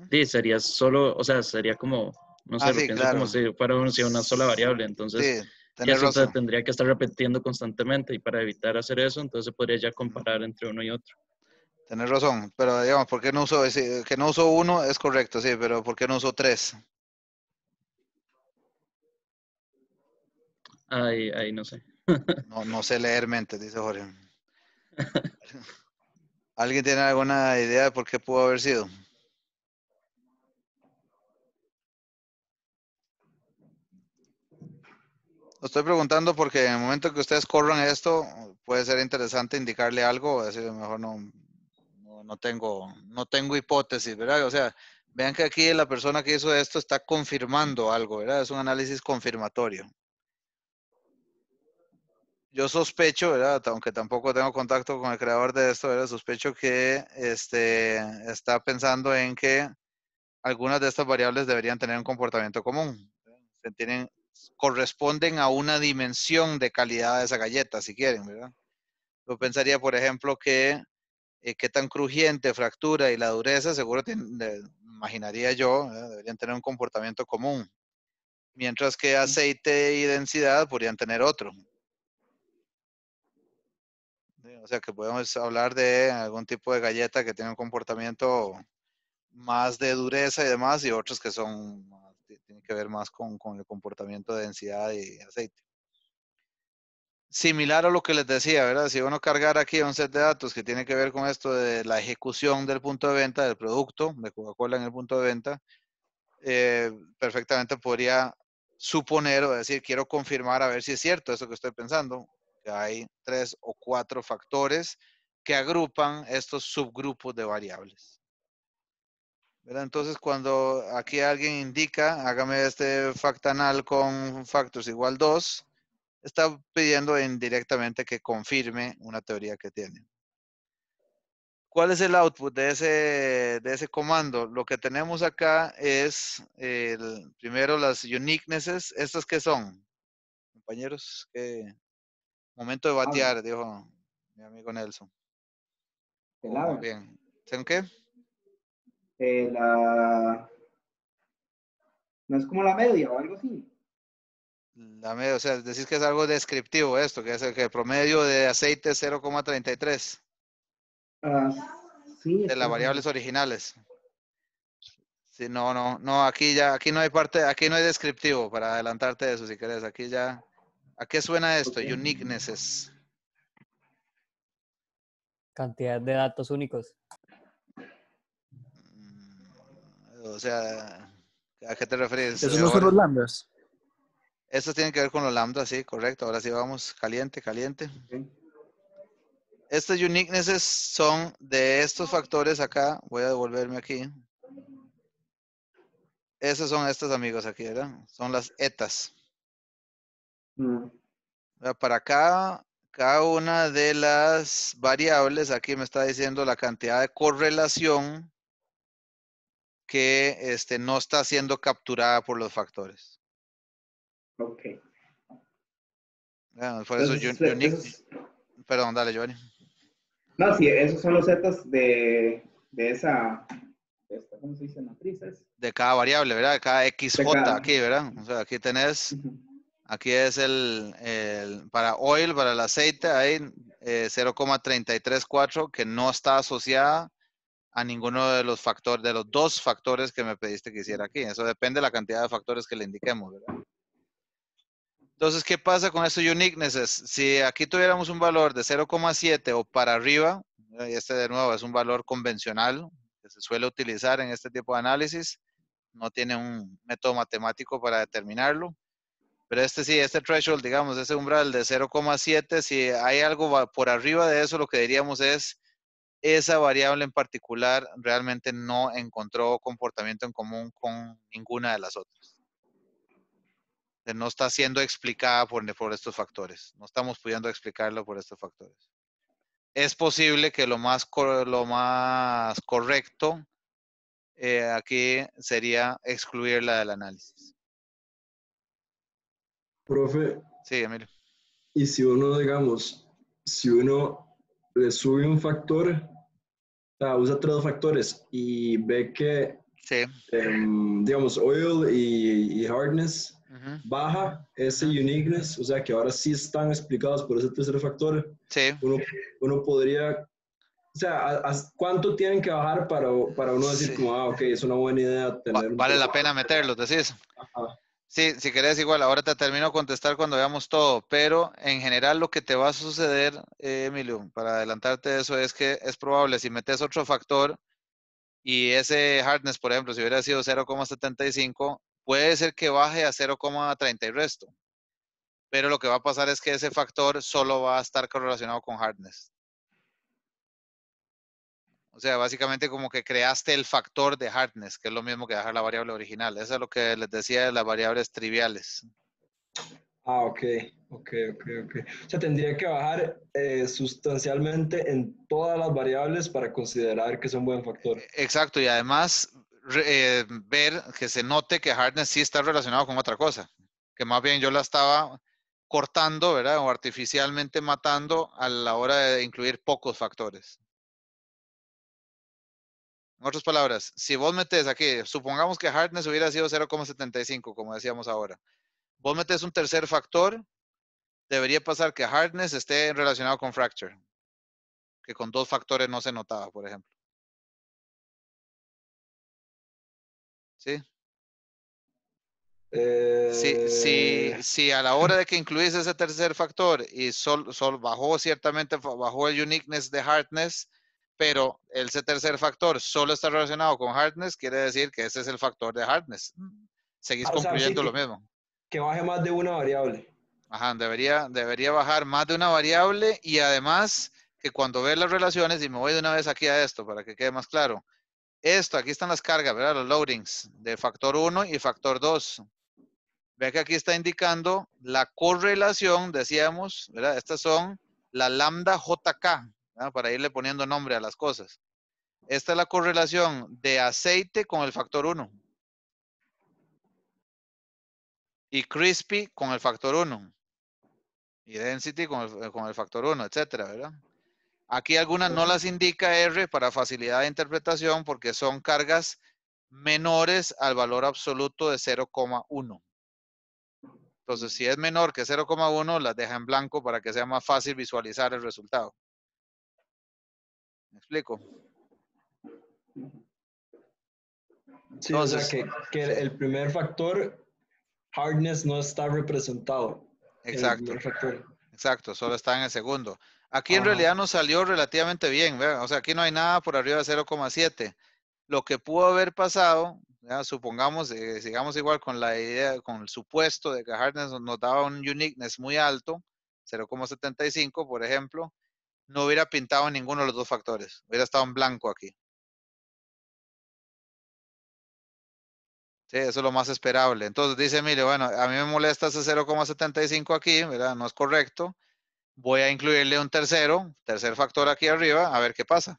sí, sería solo, o sea, sería como, no sé, lo Sí, pienso como claro. si fuera una sola variable, entonces, Sí, y tenés eso se razón. tendría que estar repitiendo constantemente, y para evitar hacer eso, entonces se podría ya comparar entre uno y otro. Tenés razón, pero digamos, ¿por qué no uso que no uso 1? Es correcto, sí, pero ¿por qué no uso 3? Ahí no sé. No sé leer mentes, dice Jorge. ¿Alguien tiene alguna idea de por qué pudo haber sido? Lo estoy preguntando porque en el momento que ustedes corran esto, puede ser interesante indicarle algo, o decir, mejor no tengo hipótesis, ¿verdad? O sea, vean que aquí la persona que hizo esto está confirmando algo, ¿verdad? Es un análisis confirmatorio. Yo sospecho, ¿verdad? Aunque tampoco tengo contacto con el creador de esto, ¿verdad? Sospecho que está pensando en que algunas de estas variables deberían tener un comportamiento común. Corresponden a una dimensión de calidad de esa galleta, si quieren, ¿verdad? Yo pensaría, por ejemplo, que qué tan crujiente, fractura y la dureza, seguro imaginaría yo, ¿verdad? Deberían tener un comportamiento común. Mientras que aceite y densidad podrían tener otro. O sea que podemos hablar de algún tipo de galleta que tiene un comportamiento más de dureza y demás, y otros que tienen que ver más con el comportamiento de densidad y aceite. Similar a lo que les decía, ¿verdad? Si uno cargara aquí un set de datos que tiene que ver con esto de la ejecución del punto de venta del producto de Coca-Cola en el punto de venta, perfectamente podría suponer o decir, quiero confirmar a ver si es cierto eso que estoy pensando, que hay 3 o 4 factores que agrupan estos subgrupos de variables. ¿Verdad? Entonces, cuando aquí alguien indica, hágame este factanal con factors igual 2, está pidiendo indirectamente que confirme una teoría que tiene. ¿Cuál es el output de ese comando? Lo que tenemos acá es, primero, las uniquenesses. ¿Estas qué son? Compañeros, momento de batear, dijo mi amigo Nelson. O más bien, ¿saben qué? No es como la media o algo así. La media, o sea, decís que es algo descriptivo esto, que es el promedio de aceite es 0,33 Sí, de las variables originales. Sí, no, aquí no hay aquí no hay descriptivo para adelantarte de eso si querés. ¿A qué suena esto? Okay. Uniquenesses. Cantidad de datos únicos. O sea, ¿a qué te refieres? Esos no son los lambdas. Esto tiene que ver con los lambda, sí, correcto. Ahora sí vamos, caliente. Okay. Estos uniquenesses son de estos factores acá. Voy a devolverme aquí. Esos son estos amigos aquí, ¿verdad? Son las etas. Para cada una de las variables, aquí me está diciendo la cantidad de correlación que no está siendo capturada por los factores. Ok. Por eso, perdón, dale, Giovanni. No, sí, esos son los zetas de esta, ¿cómo se dice? Matrices. De cada variable, ¿verdad? De cada XJ aquí, ¿verdad? O sea, aquí tenés, aquí es para oil, para el aceite, hay 0,334 que no está asociada a ninguno de los factores, de los 2 factores que me pediste que hiciera aquí. Eso depende de la cantidad de factores que le indiquemos, ¿verdad? Entonces, ¿qué pasa con estos uniquenesses? Si aquí tuviéramos un valor de 0,7 o para arriba, y este de nuevo es un valor convencional que se suele utilizar en este tipo de análisis, no tiene un método matemático para determinarlo, pero este threshold, digamos, ese umbral de 0,7, si hay algo por arriba de eso, lo que diríamos es esa variable en particular realmente no encontró comportamiento en común con ninguna de las otras. No está siendo explicada por estos factores. No estamos pudiendo explicarlo por estos factores. Es posible que lo más correcto aquí sería excluirla del análisis. Profe, Sí, Emilio. y si uno, digamos, si uno le sube un factor, o sea, usa 3 factores y ve que, Sí. digamos, oil y hardness baja ese uniqueness, o sea, que ahora sí están explicados por ese tercer factor, Sí. uno podría, o sea, ¿cuánto tienen que bajar para uno decir Sí. como, ok, es una buena idea tener Vale la pena meterlos, decís. Ajá. Sí, si querés igual, ahora te termino de contestar cuando veamos todo, pero en general lo que te va a suceder, Emilio, para adelantarte de eso, es que es probable si metes otro factor y ese hardness, por ejemplo, si hubiera sido 0,75, puede ser que baje a 0,30 y resto. pero lo que va a pasar es que ese factor solo va a estar correlacionado con hardness. O sea, básicamente como que creaste el factor de hardness, que es lo mismo que dejar la variable original. Eso es lo que les decía de las variables triviales. Ah, ok. O sea, tendría que bajar sustancialmente en todas las variables para considerar que es un buen factor. Exacto, y además ver que se note que hardness sí está relacionado con otra cosa, que más bien yo la estaba cortando, ¿verdad? O artificialmente matando a la hora de incluir pocos factores. En otras palabras, si vos metes aquí, supongamos que hardness hubiera sido 0,75, como decíamos ahora. Vos metes un tercer factor, debería pasar que hardness esté relacionado con fracture, que con dos factores no se notaba, por ejemplo. ¿Sí? Si a la hora de que incluís ese tercer factor y bajó ciertamente, bajó el uniqueness de hardness, pero ese tercer factor solo está relacionado con hardness, quiere decir que ese es el factor de hardness. Seguís O sea, sí, concluyendo lo mismo. que baje más de una variable. Ajá, debería bajar más de una variable y además que cuando ves las relaciones, y me voy de una vez aquí a esto para que quede más claro. Esto, aquí están las cargas, ¿verdad? Los loadings de factor 1 y factor 2. Ve que aquí está indicando la correlación, decíamos, ¿verdad? Estas son la lambda JK, ¿verdad? Para irle poniendo nombre a las cosas. Esta es la correlación de aceite con el factor 1. Y crispy con el factor 1. Y density con el factor 1, etcétera, ¿verdad? Aquí algunas no las indica R para facilidad de interpretación porque son cargas menores al valor absoluto de 0,1. Entonces, si es menor que 0,1, las deja en blanco para que sea más fácil visualizar el resultado. ¿Me explico? Sí, Entonces, o sea que sí, el primer factor, hardness, no está representado en el exacto, primer factor. exacto, solo está en el segundo. Aquí en Ajá. realidad nos salió relativamente bien, ¿verdad? O sea, aquí no hay nada por arriba de 0,7. Lo que pudo haber pasado, ¿ya? Supongamos, sigamos igual con la idea, con el supuesto de que hardness nos daba un uniqueness muy alto, 0,75, por ejemplo, no hubiera pintado ninguno de los dos factores, hubiera estado en blanco aquí. Sí, eso es lo más esperable. Entonces dice Emilio, bueno, a mí me molesta ese 0,75 aquí, ¿verdad? No es correcto. Voy a incluirle un tercer factor aquí arriba, a ver qué pasa.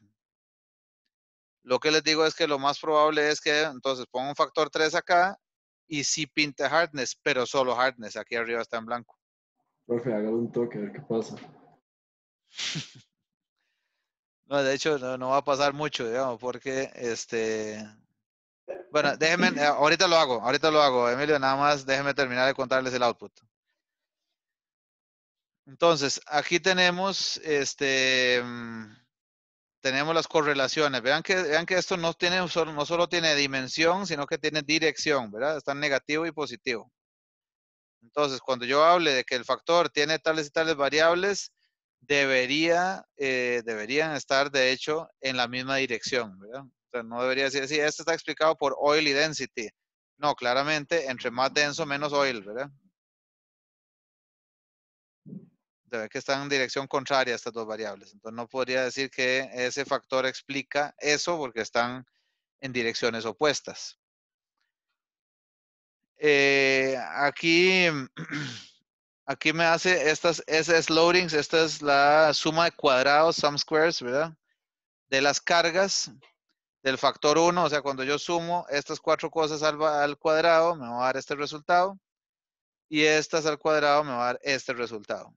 Lo que les digo es que lo más probable es que entonces ponga un factor 3 acá y sí pinte hardness, pero solo hardness. Aquí arriba está en blanco. Profe, hágale un toque a ver qué pasa. No, de hecho, no va a pasar mucho, digamos, porque bueno, déjenme, ahorita lo hago, Emilio, nada más déjenme terminar de contarles el output. Entonces, aquí tenemos tenemos las correlaciones. Vean que esto no solo tiene dimensión, sino que tiene dirección, ¿verdad? Está negativo y positivo. Entonces, cuando yo hable de que el factor tiene tales y tales variables, deberían estar, de hecho, en la misma dirección, ¿verdad? O sea, no debería decir, sí, esto está explicado por oil y density. No, claramente, entre más denso, menos oil, ¿verdad? Debe que están en dirección contraria a estas dos variables. Entonces, no podría decir que ese factor explica eso porque están en direcciones opuestas. Aquí, aquí me hace estas loadings, esta es la suma de cuadrados, sum squares, ¿verdad? De las cargas del factor 1, o sea, cuando yo sumo estas cuatro cosas al cuadrado, me va a dar este resultado, y estas al cuadrado me va a dar este resultado.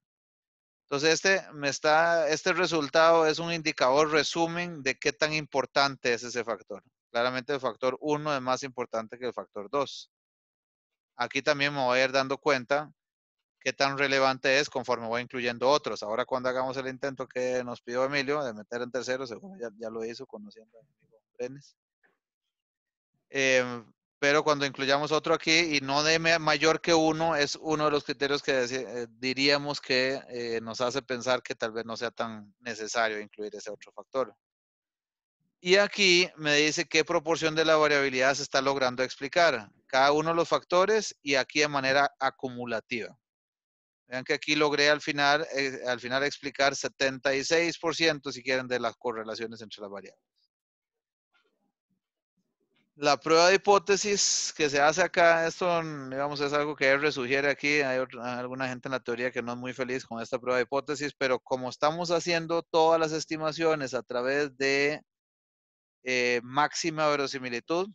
Entonces, este resultado es un indicador resumen de qué tan importante es ese factor. Claramente el factor 1 es más importante que el factor 2. Aquí también me voy a ir dando cuenta qué tan relevante es conforme voy incluyendo otros. Ahora cuando hagamos el intento que nos pidió Emilio de meter en tercero, seguro ya lo hizo conociendo a mi amigo Brenes. Pero cuando incluyamos otro aquí y no de mayor que 1, es uno de los criterios que diríamos que nos hace pensar que tal vez no sea tan necesario incluir ese otro factor. Y aquí me dice qué proporción de la variabilidad se está logrando explicar. Cada uno de los factores y aquí de manera acumulativa. Vean que aquí logré al final explicar 76%, si quieren, de las correlaciones entre las variables. La prueba de hipótesis que se hace acá, esto, digamos, es algo que R sugiere aquí. Hay alguna gente en la teoría que no es muy feliz con esta prueba de hipótesis, pero como estamos haciendo todas las estimaciones a través de máxima verosimilitud,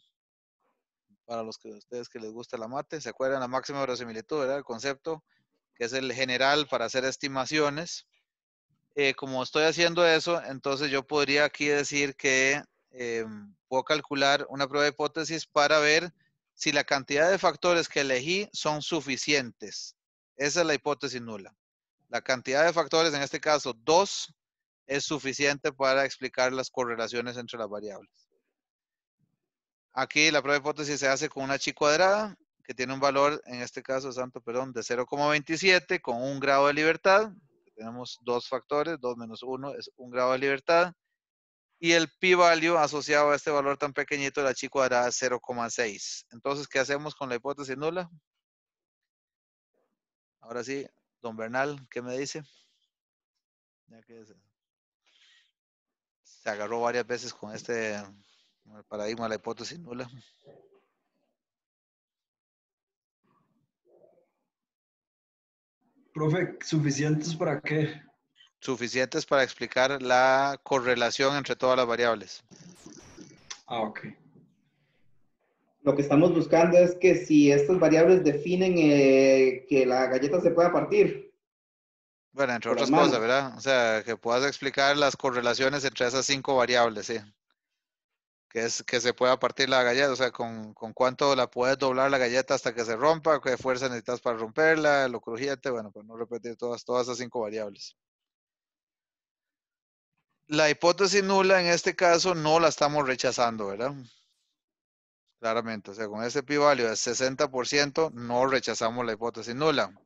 para los que ustedes que les gusta la mate, ¿se acuerdan la máxima verosimilitud, verdad? El concepto que es el general para hacer estimaciones. Como estoy haciendo eso, entonces yo podría aquí decir que puedo calcular una prueba de hipótesis para ver si la cantidad de factores que elegí son suficientes. Esa es la hipótesis nula. La cantidad de factores, en este caso 2, es suficiente para explicar las correlaciones entre las variables. Aquí la prueba de hipótesis se hace con una chi cuadrada, que tiene un valor, en este caso, de 0,27 con 1 grado de libertad. Tenemos 2 factores, 2 menos 1 es 1 grado de libertad. Y el p-value asociado a este valor tan pequeñito de la chi cuadrada es 0,6. Entonces, ¿qué hacemos con la hipótesis nula? Ahora sí, don Bernal, ¿qué me dice? Ya que se agarró varias veces con este paradigma de la hipótesis nula. Profe, ¿suficientes para qué? Suficientes para explicar la correlación entre todas las variables. Ah, ok. Lo que estamos buscando es que si estas variables definen que la galleta se pueda partir. Bueno, entre Por las otras cosas, manos. ¿verdad? O sea, que puedas explicar las correlaciones entre esas 5 variables, sí. Que es que se pueda partir la galleta, o sea, con cuánto la puedes doblar la galleta hasta que se rompa, qué fuerza necesitas para romperla, lo crujiente, bueno, pues no repetir todas esas 5 variables. La hipótesis nula en este caso no la estamos rechazando, ¿verdad? Claramente, o sea, con ese p-value de 60% no rechazamos la hipótesis nula.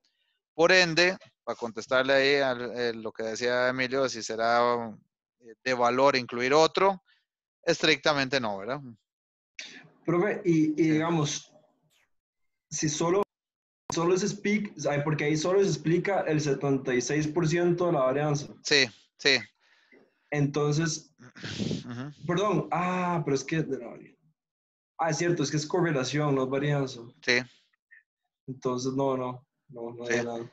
Por ende, para contestarle ahí a lo que decía Emilio, si será de valor incluir otro, estrictamente no, ¿verdad? Profe, y Sí. digamos, si solo se explica, porque ahí solo se explica el 76% de la varianza. Sí, sí. Entonces, Ujú. perdón, pero es que de la varianza. Es cierto, es que es correlación, no es varianza. Sí, Entonces, no sí. hay nada.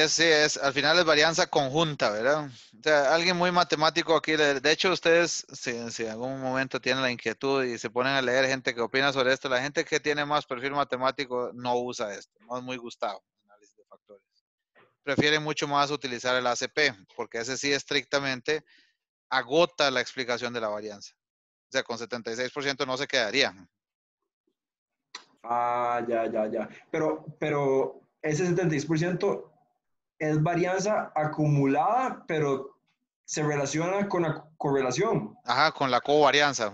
Sí, al final es varianza conjunta, ¿verdad? O sea, alguien muy matemático aquí, de hecho ustedes, si en algún momento tienen la inquietud y se ponen a leer gente que opina sobre esto, la gente que tiene más perfil matemático no usa esto, no es muy gustado, análisis de factores. Prefiere mucho más utilizar el ACP, porque ese sí estrictamente agota la explicación de la varianza. O sea, con 76% no se quedaría. Ya. Pero ese 76% es varianza acumulada, pero se relaciona con la correlación. Ajá, con la covarianza.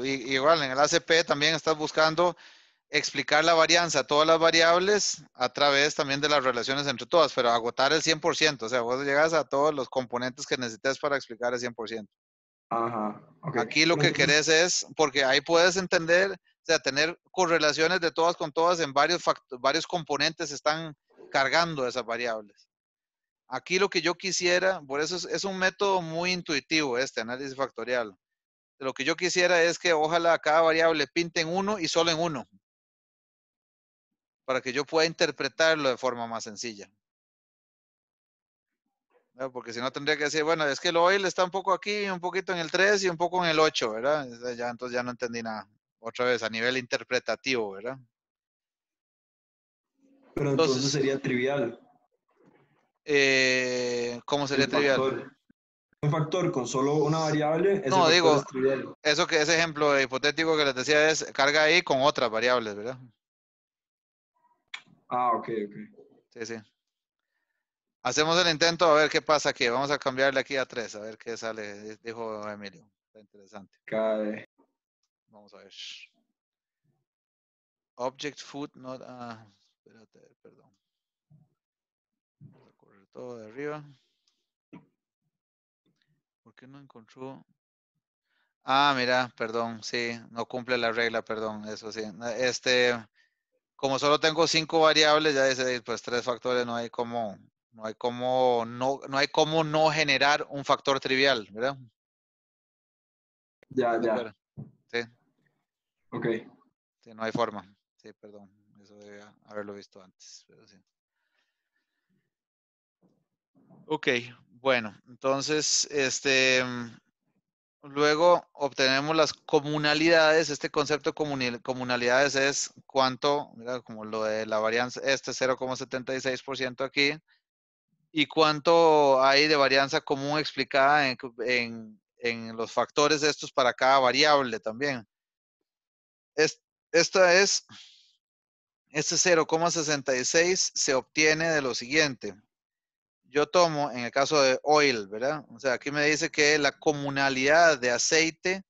Igual en el ACP también estás buscando explicar la varianza, todas las variables a través también de las relaciones entre todas, pero agotar el 100%. O sea, vos llegas a todos los componentes que necesites para explicar el 100%. Ajá, ok. Aquí lo Pero que entonces, querés es, porque ahí puedes entender, o sea, tener correlaciones de todas con todas en varios componentes están cargando esas variables. Aquí lo que yo quisiera, por eso es un método muy intuitivo este análisis factorial. Lo que yo quisiera es que ojalá cada variable pinte en uno y solo en uno, para que yo pueda interpretarlo de forma más sencilla. ¿No? Porque si no tendría que decir, bueno, es que el oil está un poco aquí, un poquito en el 3 y un poco en el 8, ¿verdad? Entonces ya no entendí nada. Otra vez, a nivel interpretativo, ¿verdad? pero entonces Entonces, sería trivial ¿cómo sería el trivial? factor. Un factor con solo una variable, ese No, factor digo, es trivial. ese ejemplo hipotético que les decía es carga ahí con otras variables, ¿verdad? Ok. Sí, sí. Hacemos el intento a ver qué pasa aquí. Vamos a cambiarle aquí a 3, a ver qué sale, dijo Emilio. Está interesante. Cae. Vamos a ver. Object food not. Espérate, perdón. Vamos a correr todo de arriba. ¿Por qué no encontró? Mira, perdón, sí, no cumple la regla, perdón, eso sí. como solo tengo 5 variables, ya dice, pues 3 factores, no hay cómo no generar un factor trivial, ¿verdad? Ya, ¿De ya. acuerdo? Sí, Ok. sí, no hay forma. Sí, perdón, eso debía haberlo visto antes, pero sí. Ok, bueno, entonces, luego obtenemos las comunalidades. Este concepto de comunalidades es cuánto, mira, como lo de la varianza, 0,76% aquí, y cuánto hay de varianza común explicada en los factores estos para cada variable también. Esta es, este 0,66 se obtiene de lo siguiente. Yo tomo, en el caso de oil, ¿verdad? O sea, aquí me dice que la comunalidad de aceite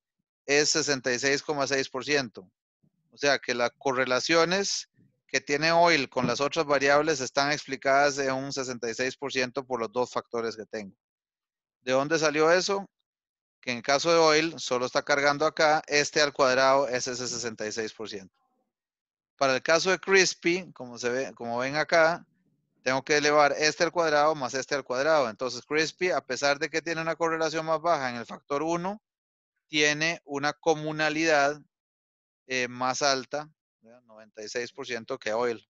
es 66,6%. O sea, que las correlaciones que tiene oil con las otras variables están explicadas en un 66% por los dos factores que tengo. ¿De dónde salió eso? Que en el caso de oil solo está cargando acá, este al cuadrado es ese 66%. Para el caso de crispy, como se ve, como ven acá, tengo que elevar este al cuadrado más este al cuadrado. Entonces, crispy, a pesar de que tiene una correlación más baja en el factor 1, tiene una comunalidad más alta, ¿verdad? 96% que oil.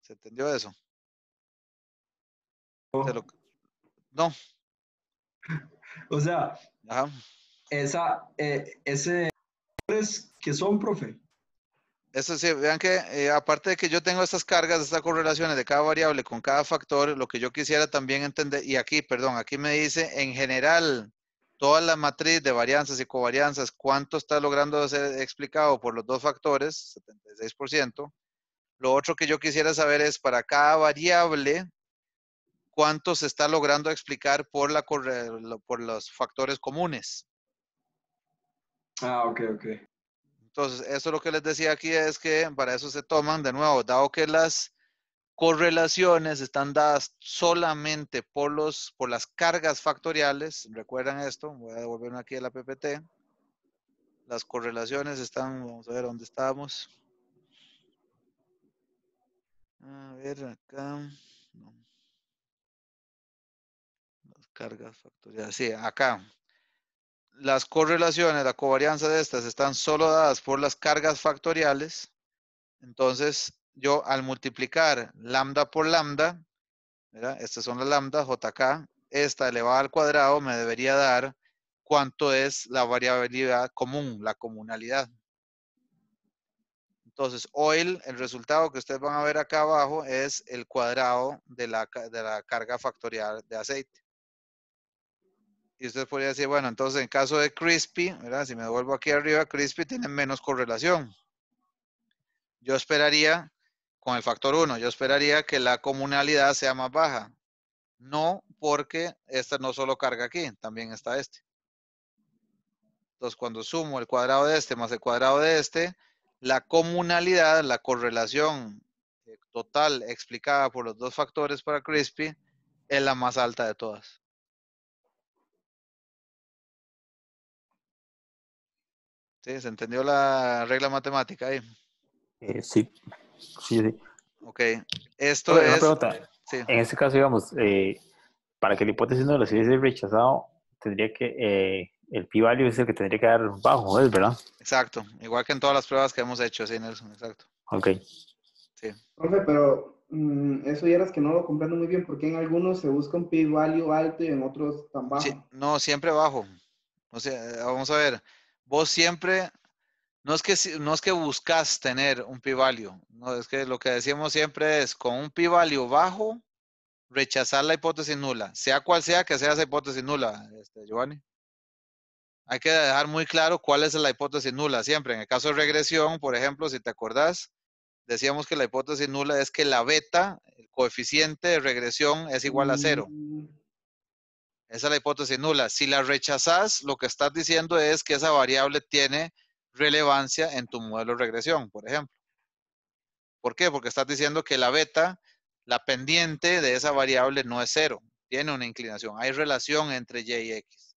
¿Se entendió eso? No. O sea, Ajá. ese que son, profe. Eso sí, vean que aparte de que yo tengo estas cargas, estas correlaciones de cada variable con cada factor, lo que yo quisiera también entender, y aquí, perdón, aquí me dice en general, toda la matriz de varianzas y covarianzas, cuánto está logrando ser explicado por los dos factores, 76%. Lo otro que yo quisiera saber es para cada variable, cuánto se está logrando explicar por los factores comunes. Ah, ok, ok. Entonces, eso lo que les decía aquí es que para eso se toman, de nuevo, dado que las correlaciones están dadas solamente por las cargas factoriales. ¿Recuerdan esto? Voy a devolverme aquí a la PPT. Las correlaciones están, vamos a ver dónde estamos. A ver, acá. No. Las cargas factoriales. Sí, acá. Las correlaciones, la covarianza de estas están solo dadas por las cargas factoriales. Entonces, yo al multiplicar lambda por lambda, ¿verdad? Estas son las lambdas, JK, esta elevada al cuadrado me debería dar cuánto es la variabilidad común, la comunalidad. Entonces, oil, el resultado que ustedes van a ver acá abajo es el cuadrado de la carga factorial de aceite. Y usted podría decir, bueno, entonces en caso de crispy, ¿verdad? Si me devuelvo aquí arriba, crispy tiene menos correlación. Yo esperaría, con el factor 1, yo esperaría que la comunalidad sea más baja. No, porque esta no solo carga aquí, también está este. Entonces, cuando sumo el cuadrado de este más el cuadrado de este, la comunalidad, la correlación total explicada por los dos factores para crispy, es la más alta de todas. ¿Sí? ¿Se entendió la regla matemática ahí? Sí, sí, sí. Ok. Esto Oye, una es... pregunta. Sí, En este caso, digamos, para que la hipótesis no lo hubiese rechazado, tendría que, el p-value es el que tendría que dar bajo, ¿es verdad? exacto. Igual que en todas las pruebas que hemos hecho, sí, Nelson, exacto. Ok. Sí. Profe, pero eso ya es que no lo comprendo muy bien, porque en algunos se busca un p-value alto y en otros tan Sí, bajo. no, siempre bajo. O sea, vamos a ver. Vos siempre... No es que buscas tener un p-value, no, es que lo que decimos siempre es con un p-value bajo, rechazar la hipótesis nula, sea cual sea que sea esa hipótesis nula, Giovanni. Hay que dejar muy claro cuál es la hipótesis nula siempre. En el caso de regresión, por ejemplo, si te acordás, decíamos que la hipótesis nula es que la beta, el coeficiente de regresión es igual a 0. Esa es la hipótesis nula. Si la rechazas, lo que estás diciendo es que esa variable tiene relevancia en tu modelo de regresión, por ejemplo. ¿Por qué? Porque estás diciendo que la beta, la pendiente de esa variable no es 0. Tiene una inclinación. Hay relación entre y y x.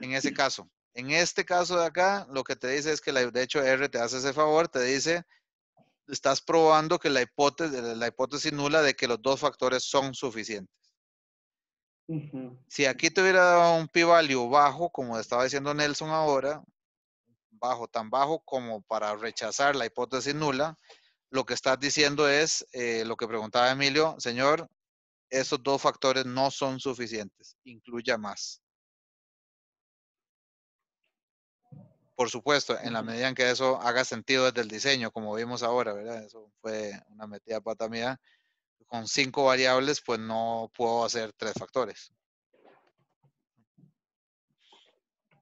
En ese caso. En este caso de acá, lo que te dice es que, de hecho, R te hace ese favor, te dice, estás probando que la hipótesis nula de que los dos factores son suficientes. Ujú. Si aquí te hubiera dado un p-value bajo, como estaba diciendo Nelson ahora, bajo, tan bajo como para rechazar la hipótesis nula, lo que estás diciendo es lo que preguntaba Emilio, señor, esos dos factores no son suficientes, incluya más. Por supuesto, en la medida en que eso haga sentido desde el diseño, como vimos ahora, ¿verdad? Eso fue una metida pata mía. Con 5 variables, pues no puedo hacer 3 factores.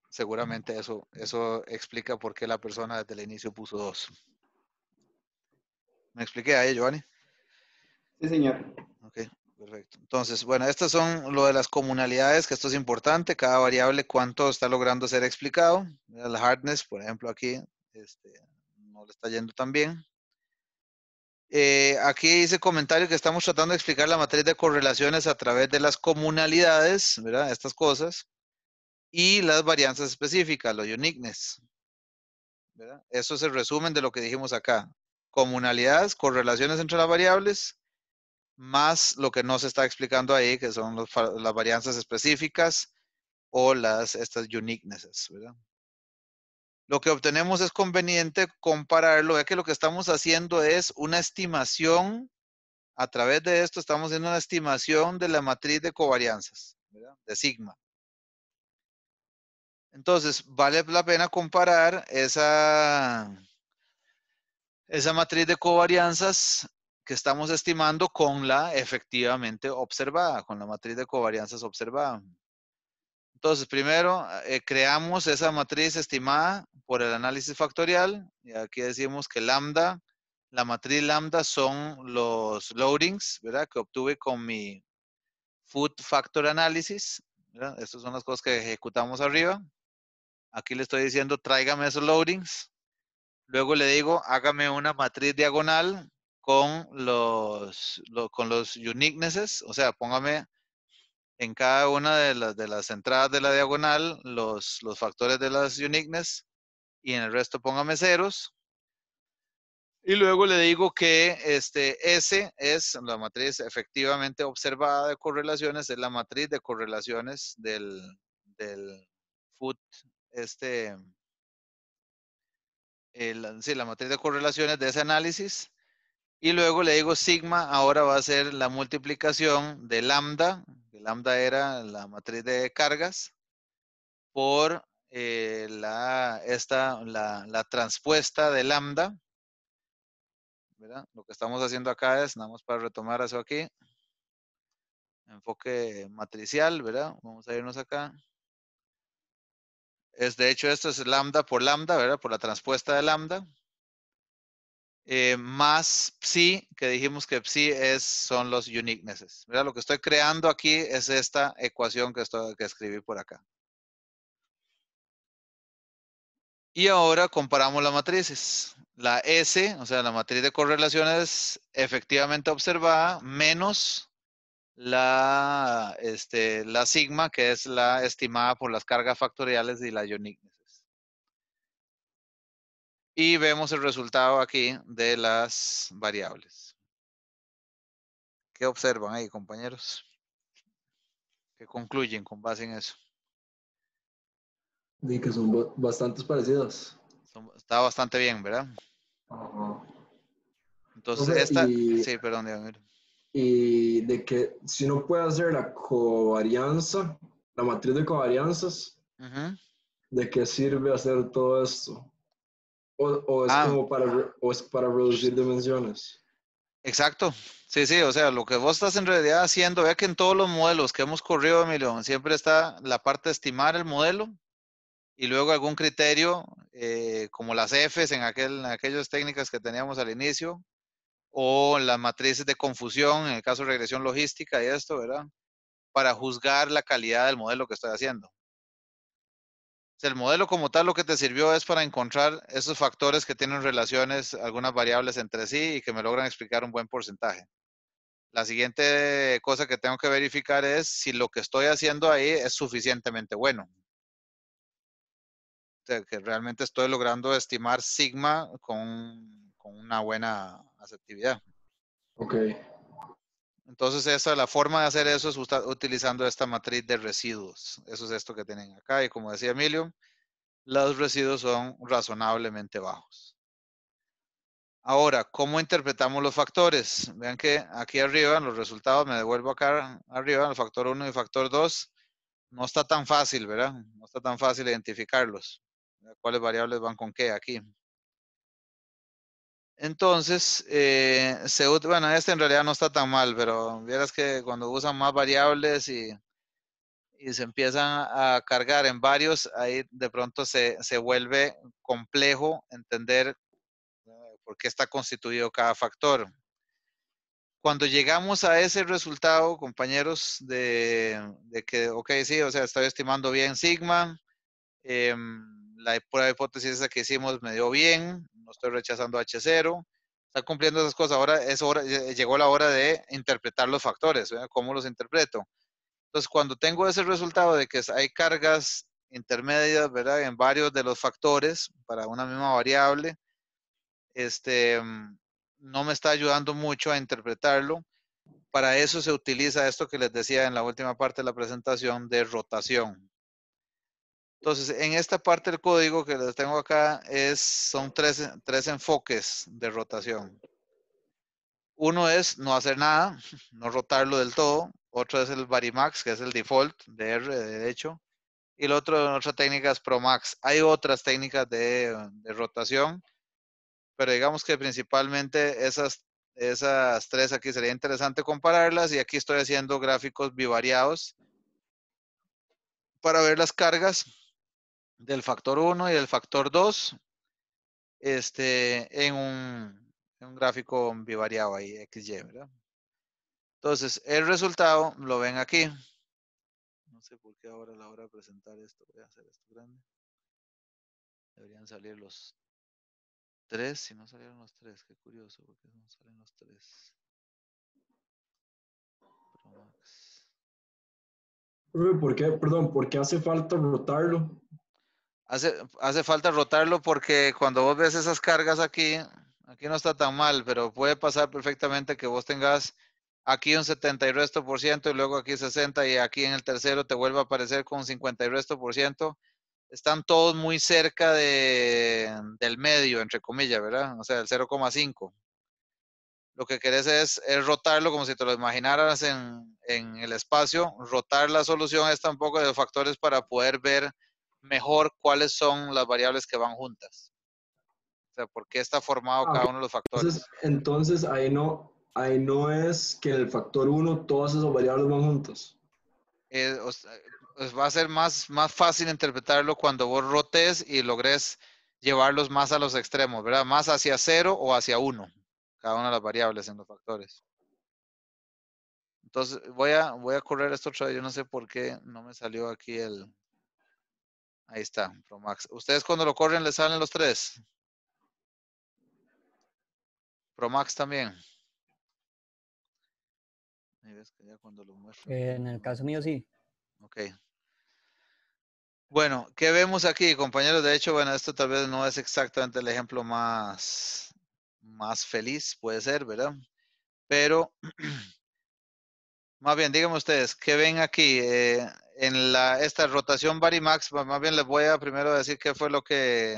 Seguramente eso explica por qué la persona desde el inicio puso 2. ¿Me expliqué ahí, Giovanni? Sí, señor. Ok, perfecto. Entonces, bueno, estas son lo de las comunalidades, que esto es importante. Cada variable, cuánto está logrando ser explicado. El hardness, por ejemplo, aquí no le está yendo tan bien. Aquí dice comentario que estamos tratando de explicar la matriz de correlaciones a través de las comunalidades, ¿verdad? Estas cosas. Y las varianzas específicas, los uniqueness, ¿verdad? Eso es el resumen de lo que dijimos acá. Comunalidades, correlaciones entre las variables, más lo que no se está explicando ahí, que son las varianzas específicas o estas uniquenesses, ¿verdad? Lo que obtenemos es conveniente compararlo, ya que lo que estamos haciendo es una estimación. A través de esto estamos haciendo una estimación de la matriz de covarianzas, ¿verdad? De sigma. Entonces, vale la pena comparar esa matriz de covarianzas que estamos estimando con la efectivamente observada, con la matriz de covarianzas observada. Entonces, primero creamos esa matriz estimada por el análisis factorial. Y aquí decimos que lambda, la matriz lambda son los loadings, ¿verdad? Que obtuve con mi food factor analysis, ¿verdad? Estas son las cosas que ejecutamos arriba. Aquí le estoy diciendo, tráigame esos loadings. Luego le digo, hágame una matriz diagonal con los uniquenesses, o sea, póngame en cada una de las entradas de la diagonal los factores de las uniqueness y en el resto póngame ceros. Y luego le digo que S es la matriz efectivamente observada de correlaciones, es la matriz de correlaciones del food, sí, la matriz de correlaciones de ese análisis. Y luego le digo sigma, ahora va a ser la multiplicación de lambda, que lambda era la matriz de cargas, por la transpuesta de lambda, ¿verdad? Lo que estamos haciendo acá es, nada más para retomar eso aquí, enfoque matricial, ¿verdad? Vamos a irnos acá. De hecho, esto es lambda, ¿verdad? Por la transpuesta de lambda. Más psi, que dijimos que psi son los uniquenesses. ¿Verdad? Lo que estoy creando aquí es esta ecuación que escribí por acá. Y ahora comparamos las matrices. La S, o sea, la matriz de correlaciones efectivamente observada, menos la sigma, que es la estimada por las cargas factoriales y las uniquenesses. Y vemos el resultado aquí de las variables. ¿Qué observan ahí, compañeros? ¿Qué concluyen con base en eso? Y que son bastantes parecidas. Está bastante bien, ¿verdad? Ajá. Entonces, sí, perdón, dígame. Y de que si uno puede hacer la covarianza, la matriz de covarianzas, ¿de qué sirve hacer todo esto? ¿O es como para reducir dimensiones? Exacto. Sí, sí, o sea, lo que vos estás en realidad haciendo, vea que en todos los modelos que hemos corrido, Emilio, siempre está la parte de estimar el modelo y luego algún criterio, como las Fs en aquellas técnicas que teníamos al inicio, o las matrices de confusión, en el caso de regresión logística y esto, ¿verdad? Para juzgar la calidad del modelo que estoy haciendo. O sea, el modelo como tal lo que te sirvió es para encontrar esos factores que tienen relaciones, algunas variables entre sí y que me logran explicar un buen porcentaje. La siguiente cosa que tengo que verificar es si lo que estoy haciendo ahí es suficientemente bueno. sea, que realmente estoy logrando estimar sigma con una buena asertividad. Ok. Entonces, la forma de hacer eso es utilizando esta matriz de residuos. Eso es esto que tienen acá. Y como decía Emilio, los residuos son razonablemente bajos. Ahora, ¿cómo interpretamos los factores? Vean que aquí arriba, en los resultados, me devuelvo acá arriba, el factor 1 y el factor 2. No está tan fácil, ¿verdad? No está tan fácil identificarlos. ¿Cuáles variables van con qué aquí? Entonces, bueno, este en realidad no está tan mal, pero vieras que cuando usan más variables y se empiezan a cargar en varios, ahí de pronto se vuelve complejo entender por qué está constituido cada factor. Cuando llegamos a ese resultado, compañeros, de que, ok, sí, o sea, estoy estimando bien sigma, la prueba de hipótesis esa que hicimos me dio bien, no estoy rechazando H0, está cumpliendo esas cosas. Ahora llegó la hora de interpretar los factores, ¿verdad? ¿Cómo los interpreto? Entonces, cuando tengo ese resultado de que hay cargas intermedias, ¿verdad? En varios de los factores para una misma variable, no me está ayudando mucho a interpretarlo. Para eso se utiliza esto que les decía en la última parte de la presentación de rotación. Entonces, en esta parte del código que les tengo acá son tres enfoques de rotación. Uno es no hacer nada, no rotarlo del todo. Otro es el Varimax, que es el default de R, de hecho. Y la otra técnica es Promax. Hay otras técnicas de rotación, pero digamos que principalmente esas tres aquí sería interesante compararlas. Y aquí estoy haciendo gráficos bivariados para ver las cargas del factor 1 y del factor 2 en un gráfico bivariado ahí, XY, ¿verdad? Entonces, el resultado lo ven aquí. No sé por qué ahora a la hora de presentar esto, voy a hacer esto grande. Deberían salir los tres, si no salieron los tres, qué curioso, porque no salen los tres. Promax. ¿Por qué? Perdón, ¿por qué hace falta rotarlo? Hace falta rotarlo porque cuando vos ves esas cargas aquí no está tan mal, pero puede pasar perfectamente que vos tengas aquí un 70 y resto por ciento y luego aquí 60 y aquí en el tercero te vuelva a aparecer con 50 y resto por ciento. Están todos muy cerca del medio, entre comillas, ¿verdad? O sea, el 0,5. Lo que querés es rotarlo como si te lo imaginaras en el espacio, rotar la solución esta un poco de factores para poder ver mejor cuáles son las variables que van juntas. O sea, por qué está formado cada uno de los factores. Entonces ahí no es que en el factor 1 todas esas variables van juntas. Pues va a ser más fácil interpretarlo cuando vos rotes y logres llevarlos más a los extremos, ¿verdad? Más hacia 0 o hacia 1, cada una de las variables en los factores. Entonces, voy a correr esto otra vez. Yo no sé por qué no me salió aquí ahí está, Promax. ¿Ustedes cuando lo corren les salen los tres? Promax también. Ahí ves que ya cuando lo muestro. En el caso mío sí. Ok. Bueno, ¿qué vemos aquí, compañeros? De hecho, bueno, esto tal vez no es exactamente el ejemplo más feliz, puede ser, ¿verdad? Pero, más bien, díganme ustedes, ¿qué ven aquí? En esta rotación Varimax, más bien les voy a primero decir qué fue lo que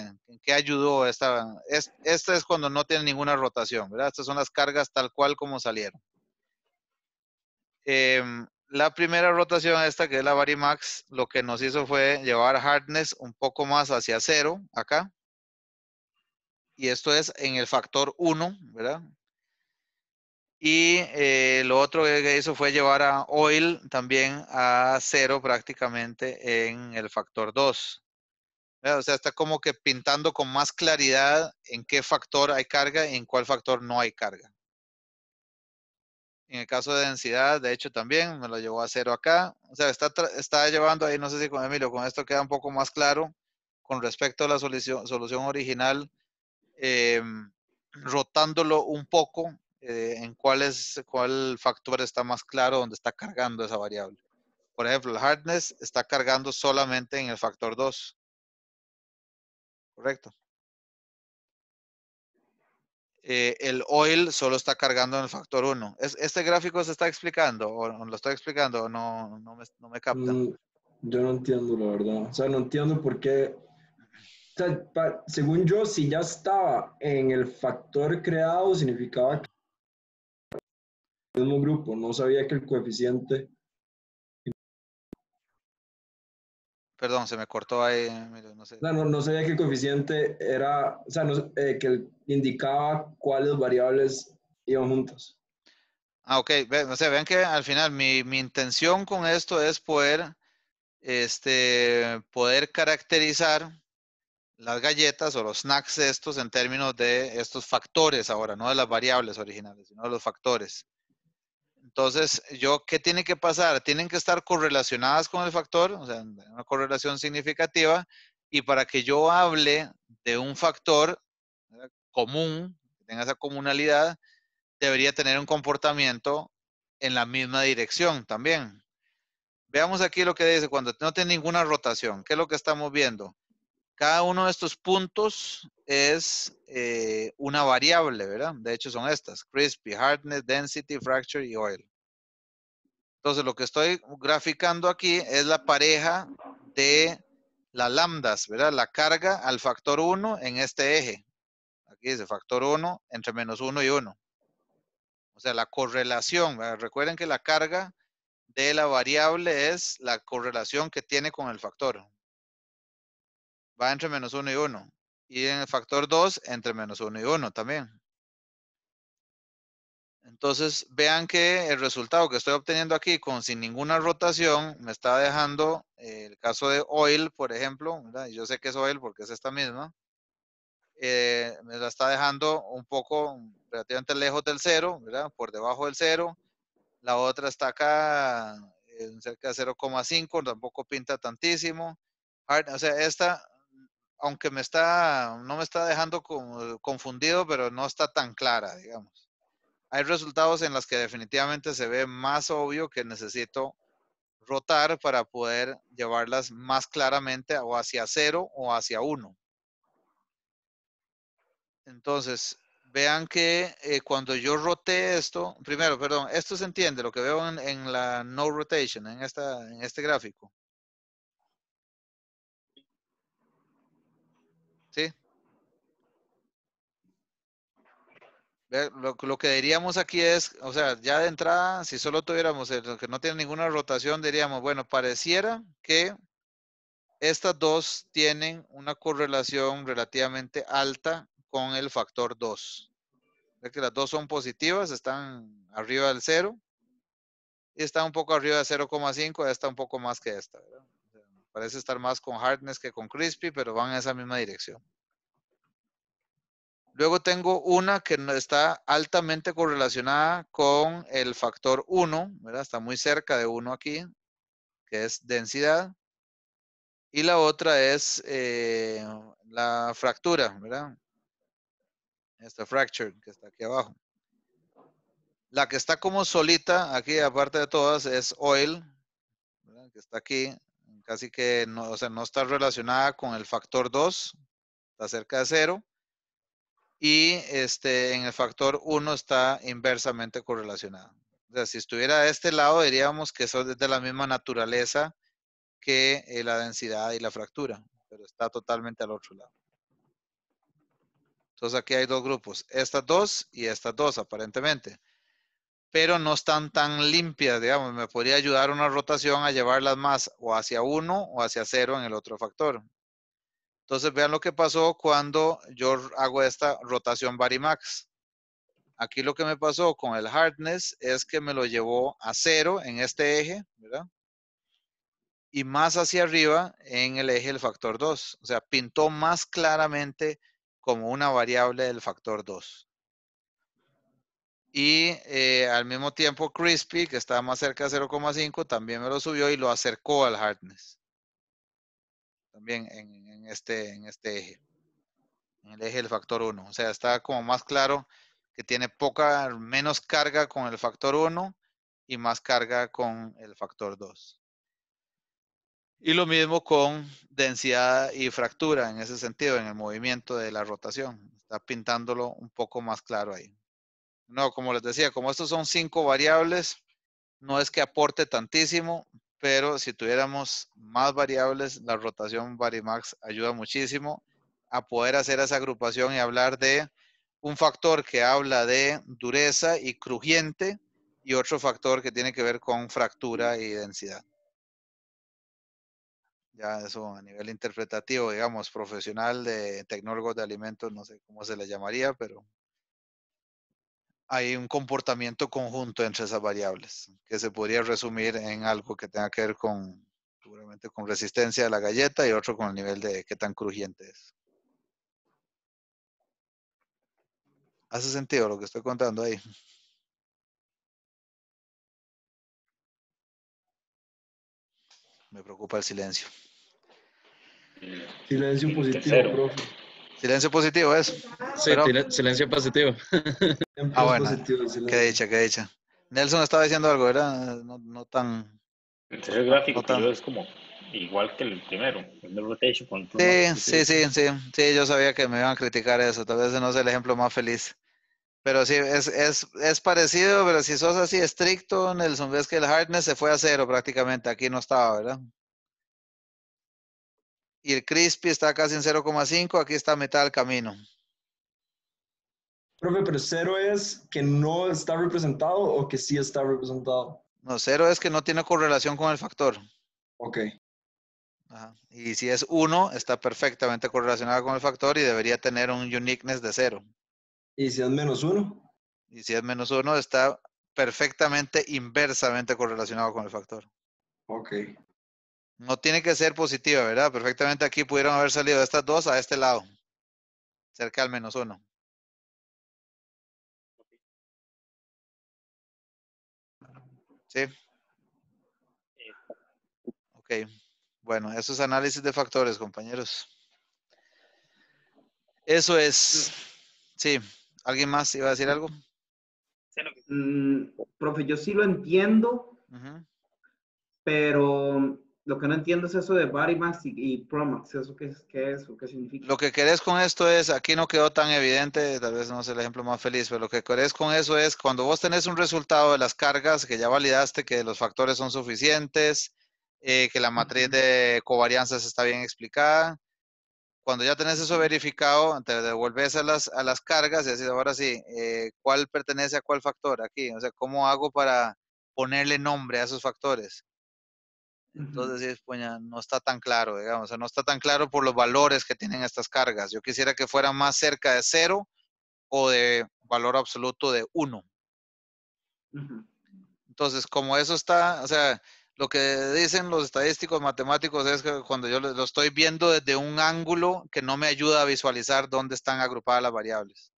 ayudó esta es cuando no tiene ninguna rotación, ¿verdad? Estas son las cargas tal cual como salieron. La primera rotación esta, que es la Varimax, lo que nos hizo fue llevar hardness un poco más hacia 0, acá. Y esto es en el factor 1, ¿verdad? Y lo otro que hizo fue llevar a oil también a 0 prácticamente en el factor 2. O sea, está como que pintando con más claridad en qué factor hay carga y en cuál factor no hay carga. En el caso de densidad, de hecho, también me lo llevó a 0 acá. O sea, está llevando ahí, no sé si con Emilio, con esto queda un poco más claro con respecto a la solución original, rotándolo un poco en cuál factor está más claro donde está cargando esa variable. Por ejemplo, el hardness está cargando solamente en el factor 2. ¿correcto? El oil solo está cargando en el factor 1. ¿Este gráfico se está explicando o lo estoy explicando o no me captan? Yo no entiendo, la verdad. O sea, no entiendo por qué. O sea, según yo, si ya estaba en el factor creado, significaba que el mismo grupo. No sabía que el coeficiente. Perdón, se me cortó ahí. Mira, no sé. O sea, no sabía que el coeficiente era. O sea, que indicaba cuáles variables iban juntas. Ah, ok. O sea, vean que al final mi intención con esto es poder caracterizar las galletas o los snacks estos en términos de estos factores ahora, no de las variables originales, sino de los factores. Entonces, ¿qué tiene que pasar? Tienen que estar correlacionadas con el factor, o sea, una correlación significativa, y para que yo hable de un factor, ¿verdad?, común, que tenga esa comunalidad, debería tener un comportamiento en la misma dirección también. Veamos aquí lo que dice, cuando no tiene ninguna rotación, ¿qué es lo que estamos viendo? Cada uno de estos puntos es una variable, ¿verdad? De hecho son estas: crispy, hardness, density, fracture y oil. Entonces lo que estoy graficando aquí es la pareja de las lambdas, ¿verdad? La carga al factor 1 en este eje. Aquí dice factor 1 entre menos 1 y 1. O sea, la correlación, ¿verdad? Recuerden que la carga de la variable es la correlación que tiene con el factor. Va entre menos 1 y 1. Y en el factor 2, entre menos 1 y 1 también. Entonces, vean que el resultado que estoy obteniendo aquí sin ninguna rotación me está dejando el caso de oil, por ejemplo, ¿verdad? Yo sé que es oil porque es esta misma. Me la está dejando un poco relativamente lejos del 0, ¿verdad? Por debajo del 0. La otra está acá cerca de 0,5, tampoco pinta tantísimo. O sea, esta, aunque no me está dejando confundido, pero no está tan clara, digamos. Hay resultados en los que definitivamente se ve más obvio que necesito rotar para poder llevarlas más claramente o hacia 0 o hacia 1. Entonces, vean que cuando yo roté esto, primero, perdón, esto se entiende, lo que veo en la no rotation, en este gráfico. ¿Sí? Lo que diríamos aquí es, o sea, ya de entrada, si solo tuviéramos el que no tiene ninguna rotación, diríamos, bueno, pareciera que estas dos tienen una correlación relativamente alta con el factor 2. Ve que las dos son positivas, están arriba del 0 y está un poco arriba de 0,5, está un poco más que esta, ¿verdad? O sea, parece estar más con hardness que con crispy, pero van en esa misma dirección. Luego tengo una que está altamente correlacionada con el factor 1, ¿verdad? Está muy cerca de 1 aquí, que es densidad. Y la otra es la fractura, ¿verdad? Esta fracture que está aquí abajo. La que está como solita aquí, aparte de todas, es oil, ¿verdad?, que está aquí. Casi que no, o sea, no está relacionada con el factor 2, está cerca de 0. Y en el factor 1 está inversamente correlacionada. O sea, si estuviera de este lado, diríamos que eso es de la misma naturaleza que la densidad y la fractura, pero está totalmente al otro lado. Entonces aquí hay dos grupos, estas dos y estas dos aparentemente, pero no están tan limpias, digamos. Me podría ayudar una rotación a llevarlas más o hacia 1 o hacia 0 en el otro factor. Entonces vean lo que pasó cuando yo hago esta rotación Varimax. Aquí lo que me pasó con el hardness es que me lo llevó a 0 en este eje, ¿verdad? Y más hacia arriba en el eje del factor 2. O sea, pintó más claramente como una variable del factor 2. Y al mismo tiempo crispy, que estaba más cerca de 0,5, también me lo subió y lo acercó al hardness. También en este eje. En el eje del factor 1. O sea, está como más claro que tiene menos carga con el factor 1 y más carga con el factor 2. Y lo mismo con densidad y fractura en ese sentido, en el movimiento de la rotación. Está pintándolo un poco más claro ahí. No, como les decía, como estos son 5 variables, no es que aporte tantísimo, pero si tuviéramos más variables, la rotación Varimax ayuda muchísimo a poder hacer esa agrupación y hablar de un factor que habla de dureza y crujiente y otro factor que tiene que ver con fractura y densidad. Ya eso a nivel interpretativo, digamos, profesional de tecnólogos de alimentos, no sé cómo se le llamaría, pero hay un comportamiento conjunto entre esas variables que se podría resumir en algo que tenga que ver con, seguramente, con resistencia de la galleta y otro con el nivel de qué tan crujiente es. ¿Hace sentido lo que estoy contando ahí? Me preocupa el silencio. Silencio positivo, Tercero. profe. Silencio positivo es. Sí, Pero, silencio positivo. Siempre es bueno, positivo el qué silencio. dicha, qué dicha. Nelson estaba diciendo algo, ¿verdad? No tan, El tercer no, gráfico no que tan. yo es como igual que el primero, el de rotation con el plus max Sí, positivo. sí, yo sabía que me iban a criticar eso, tal vez no es el ejemplo más feliz. Pero sí, es parecido, pero si sos así estricto, Nelson, ves que el hardness se fue a 0 prácticamente, aquí no estaba, ¿verdad? Y el crispy está casi en 0,5, aquí está a mitad del camino. Profe, pero 0 es que no está representado o que sí está representado. No, 0 es que no tiene correlación con el factor. Ok. Ajá. Y si es 1, está perfectamente correlacionado con el factor y debería tener un uniqueness de 0. ¿Y si es -1? Y si es -1, está perfectamente inversamente correlacionado con el factor. Ok. No tiene que ser positiva, ¿verdad? Perfectamente aquí pudieron haber salido estas dos a este lado, cerca al -1. ¿Sí? Ok. Bueno, eso es análisis de factores, compañeros. Eso es. Sí. ¿Alguien más iba a decir algo? Profe, yo sí lo entiendo, pero lo que no entiendo es eso de Varimax y Promax. ¿Eso qué es o qué significa? Lo que querés con esto es, aquí no quedó tan evidente, tal vez no es el ejemplo más feliz, pero lo que querés con eso es cuando vos tenés un resultado de las cargas que ya validaste que los factores son suficientes, que la matriz de covarianzas está bien explicada. Cuando ya tenés eso verificado, te devolves a las cargas y así, ahora sí, ¿cuál pertenece a cuál factor aquí? O sea, ¿cómo hago para ponerle nombre a esos factores? Entonces, pues, no está tan claro, digamos, o sea, no está tan claro por los valores que tienen estas cargas. Yo quisiera que fuera más cerca de 0 o de valor absoluto de 1. Entonces, como eso está, o sea, lo que dicen los estadísticos matemáticos es que cuando yo lo estoy viendo desde un ángulo que no me ayuda a visualizar dónde están agrupadas las variables.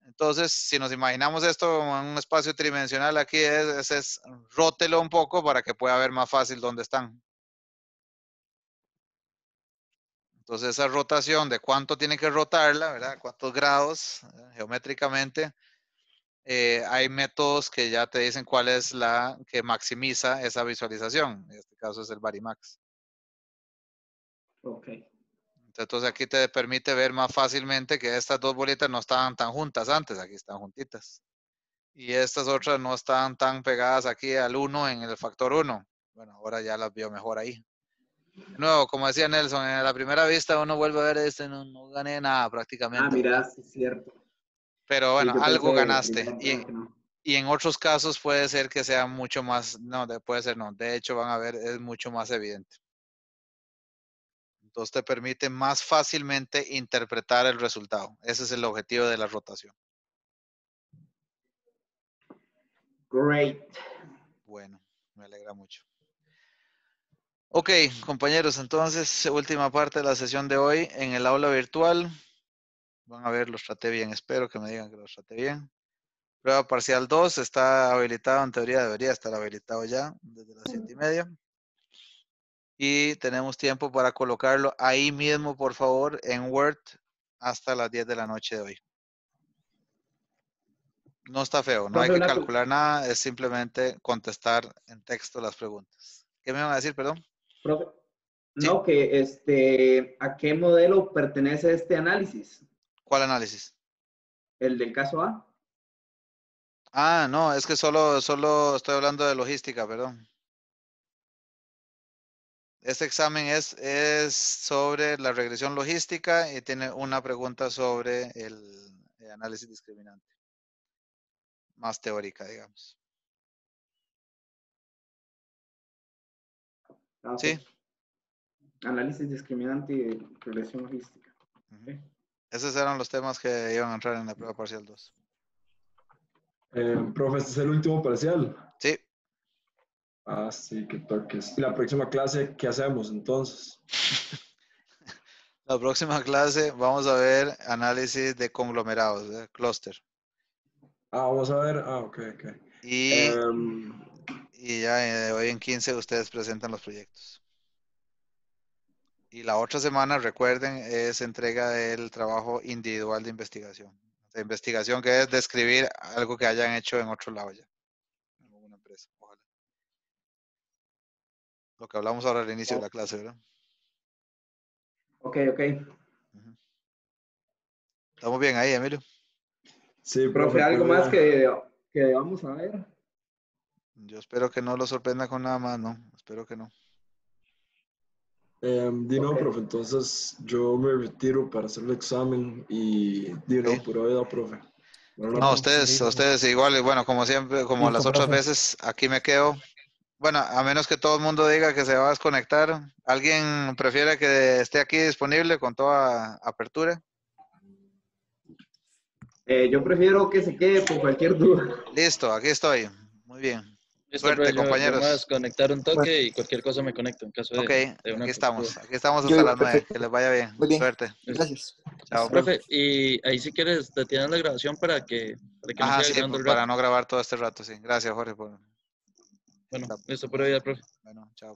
Entonces, si nos imaginamos esto en un espacio tridimensional aquí, es rótelo un poco para que pueda ver más fácil dónde están. Entonces, esa rotación de cuánto tiene que rotarla, ¿verdad? Cuántos grados geométricamente. Hay métodos que ya te dicen cuál es la que maximiza esa visualización. En este caso es el Varimax. Ok. Entonces, aquí te permite ver más fácilmente que estas dos bolitas no estaban tan juntas antes. Aquí están juntitas. Y estas otras no estaban tan pegadas aquí al 1 en el factor 1. Bueno, ahora ya las veo mejor ahí. De nuevo, como decía Nelson, en la primera vista uno vuelve a ver no gané nada prácticamente, Mira, ¿verdad? sí es cierto. Pero Sí, bueno, yo pensé algo de ganaste. primera que no. Y en otros casos puede ser que sea mucho más, no, puede ser no, de hecho van a ver, es mucho más evidente. Entonces te permite más fácilmente interpretar el resultado. Ese es el objetivo de la rotación. Great. Bueno, me alegra mucho. Ok, compañeros, entonces, última parte de la sesión de hoy en el aula virtual. Van a ver, los traté bien, espero que me digan que los traté bien. Prueba parcial 2 está habilitado, en teoría debería estar habilitado ya desde las 7:30. Y tenemos tiempo para colocarlo ahí mismo, por favor, en Word hasta las 10 de la noche de hoy. No está feo, no hay Profe, que calcular nada, es simplemente contestar en texto las preguntas. ¿Qué ¿Qué me van a decir, perdón? Profe, Sí. no, ¿a qué modelo pertenece este análisis? ¿Cuál análisis? ¿El del caso A? Ah, no, es que solo estoy hablando de logística, perdón. Este examen es sobre la regresión logística y tiene una pregunta sobre el análisis discriminante. Más teórica, digamos. Ah, ok. Sí. Análisis discriminante y regresión logística. Okay. Esos eran los temas que iban a entrar en la prueba parcial 2. Profe, ¿este es el último parcial? Sí. Ah, sí, qué toques. ¿Y la próxima clase qué hacemos entonces? La próxima clase vamos a ver análisis de conglomerados, de clúster. Ah, vamos a ver. Ah, ok, ok. Y ya hoy en 15 ustedes presentan los proyectos. Y la otra semana, recuerden, es entrega del trabajo individual de investigación. De investigación que es describir algo que hayan hecho en otro lado ya. En alguna empresa, ojalá. Lo que hablamos ahora al inicio de la clase, ¿verdad? Ok, ok. ¿Estamos bien ahí, Emilio? Sí, Profe, ¿algo más que vamos a ver? Yo espero que no lo sorprenda con nada más, ¿no? Espero que no. No, Ok. profe, entonces yo me retiro para hacer el examen y no, pura vida, profe. Buenas No, noches. ustedes igual, y bueno, como siempre, como Listo, las otras profe. veces, aquí me quedo. Bueno, a menos que todo el mundo diga que se va a desconectar. ¿Alguien prefiere que esté aquí disponible con toda apertura? Yo prefiero que se quede por cualquier duda. Listo, aquí estoy. Muy bien. Listo, Suerte, profe, yo me voy a compañeros. desconectar un toque y cualquier cosa me conecto en caso Ok, de una aquí duda. estamos. Aquí estamos Yo hasta digo, las 9. Que perfecto. les vaya bien. Muy bien. Suerte. Listo. Gracias. Chao. Profe, y ahí si quieres detienes la grabación para que no Ajá, siga sí, grabando el para rato. no grabar todo este rato, sí. Gracias, Jorge, por Bueno, esta. listo, por ahí, profe. Bueno, chao.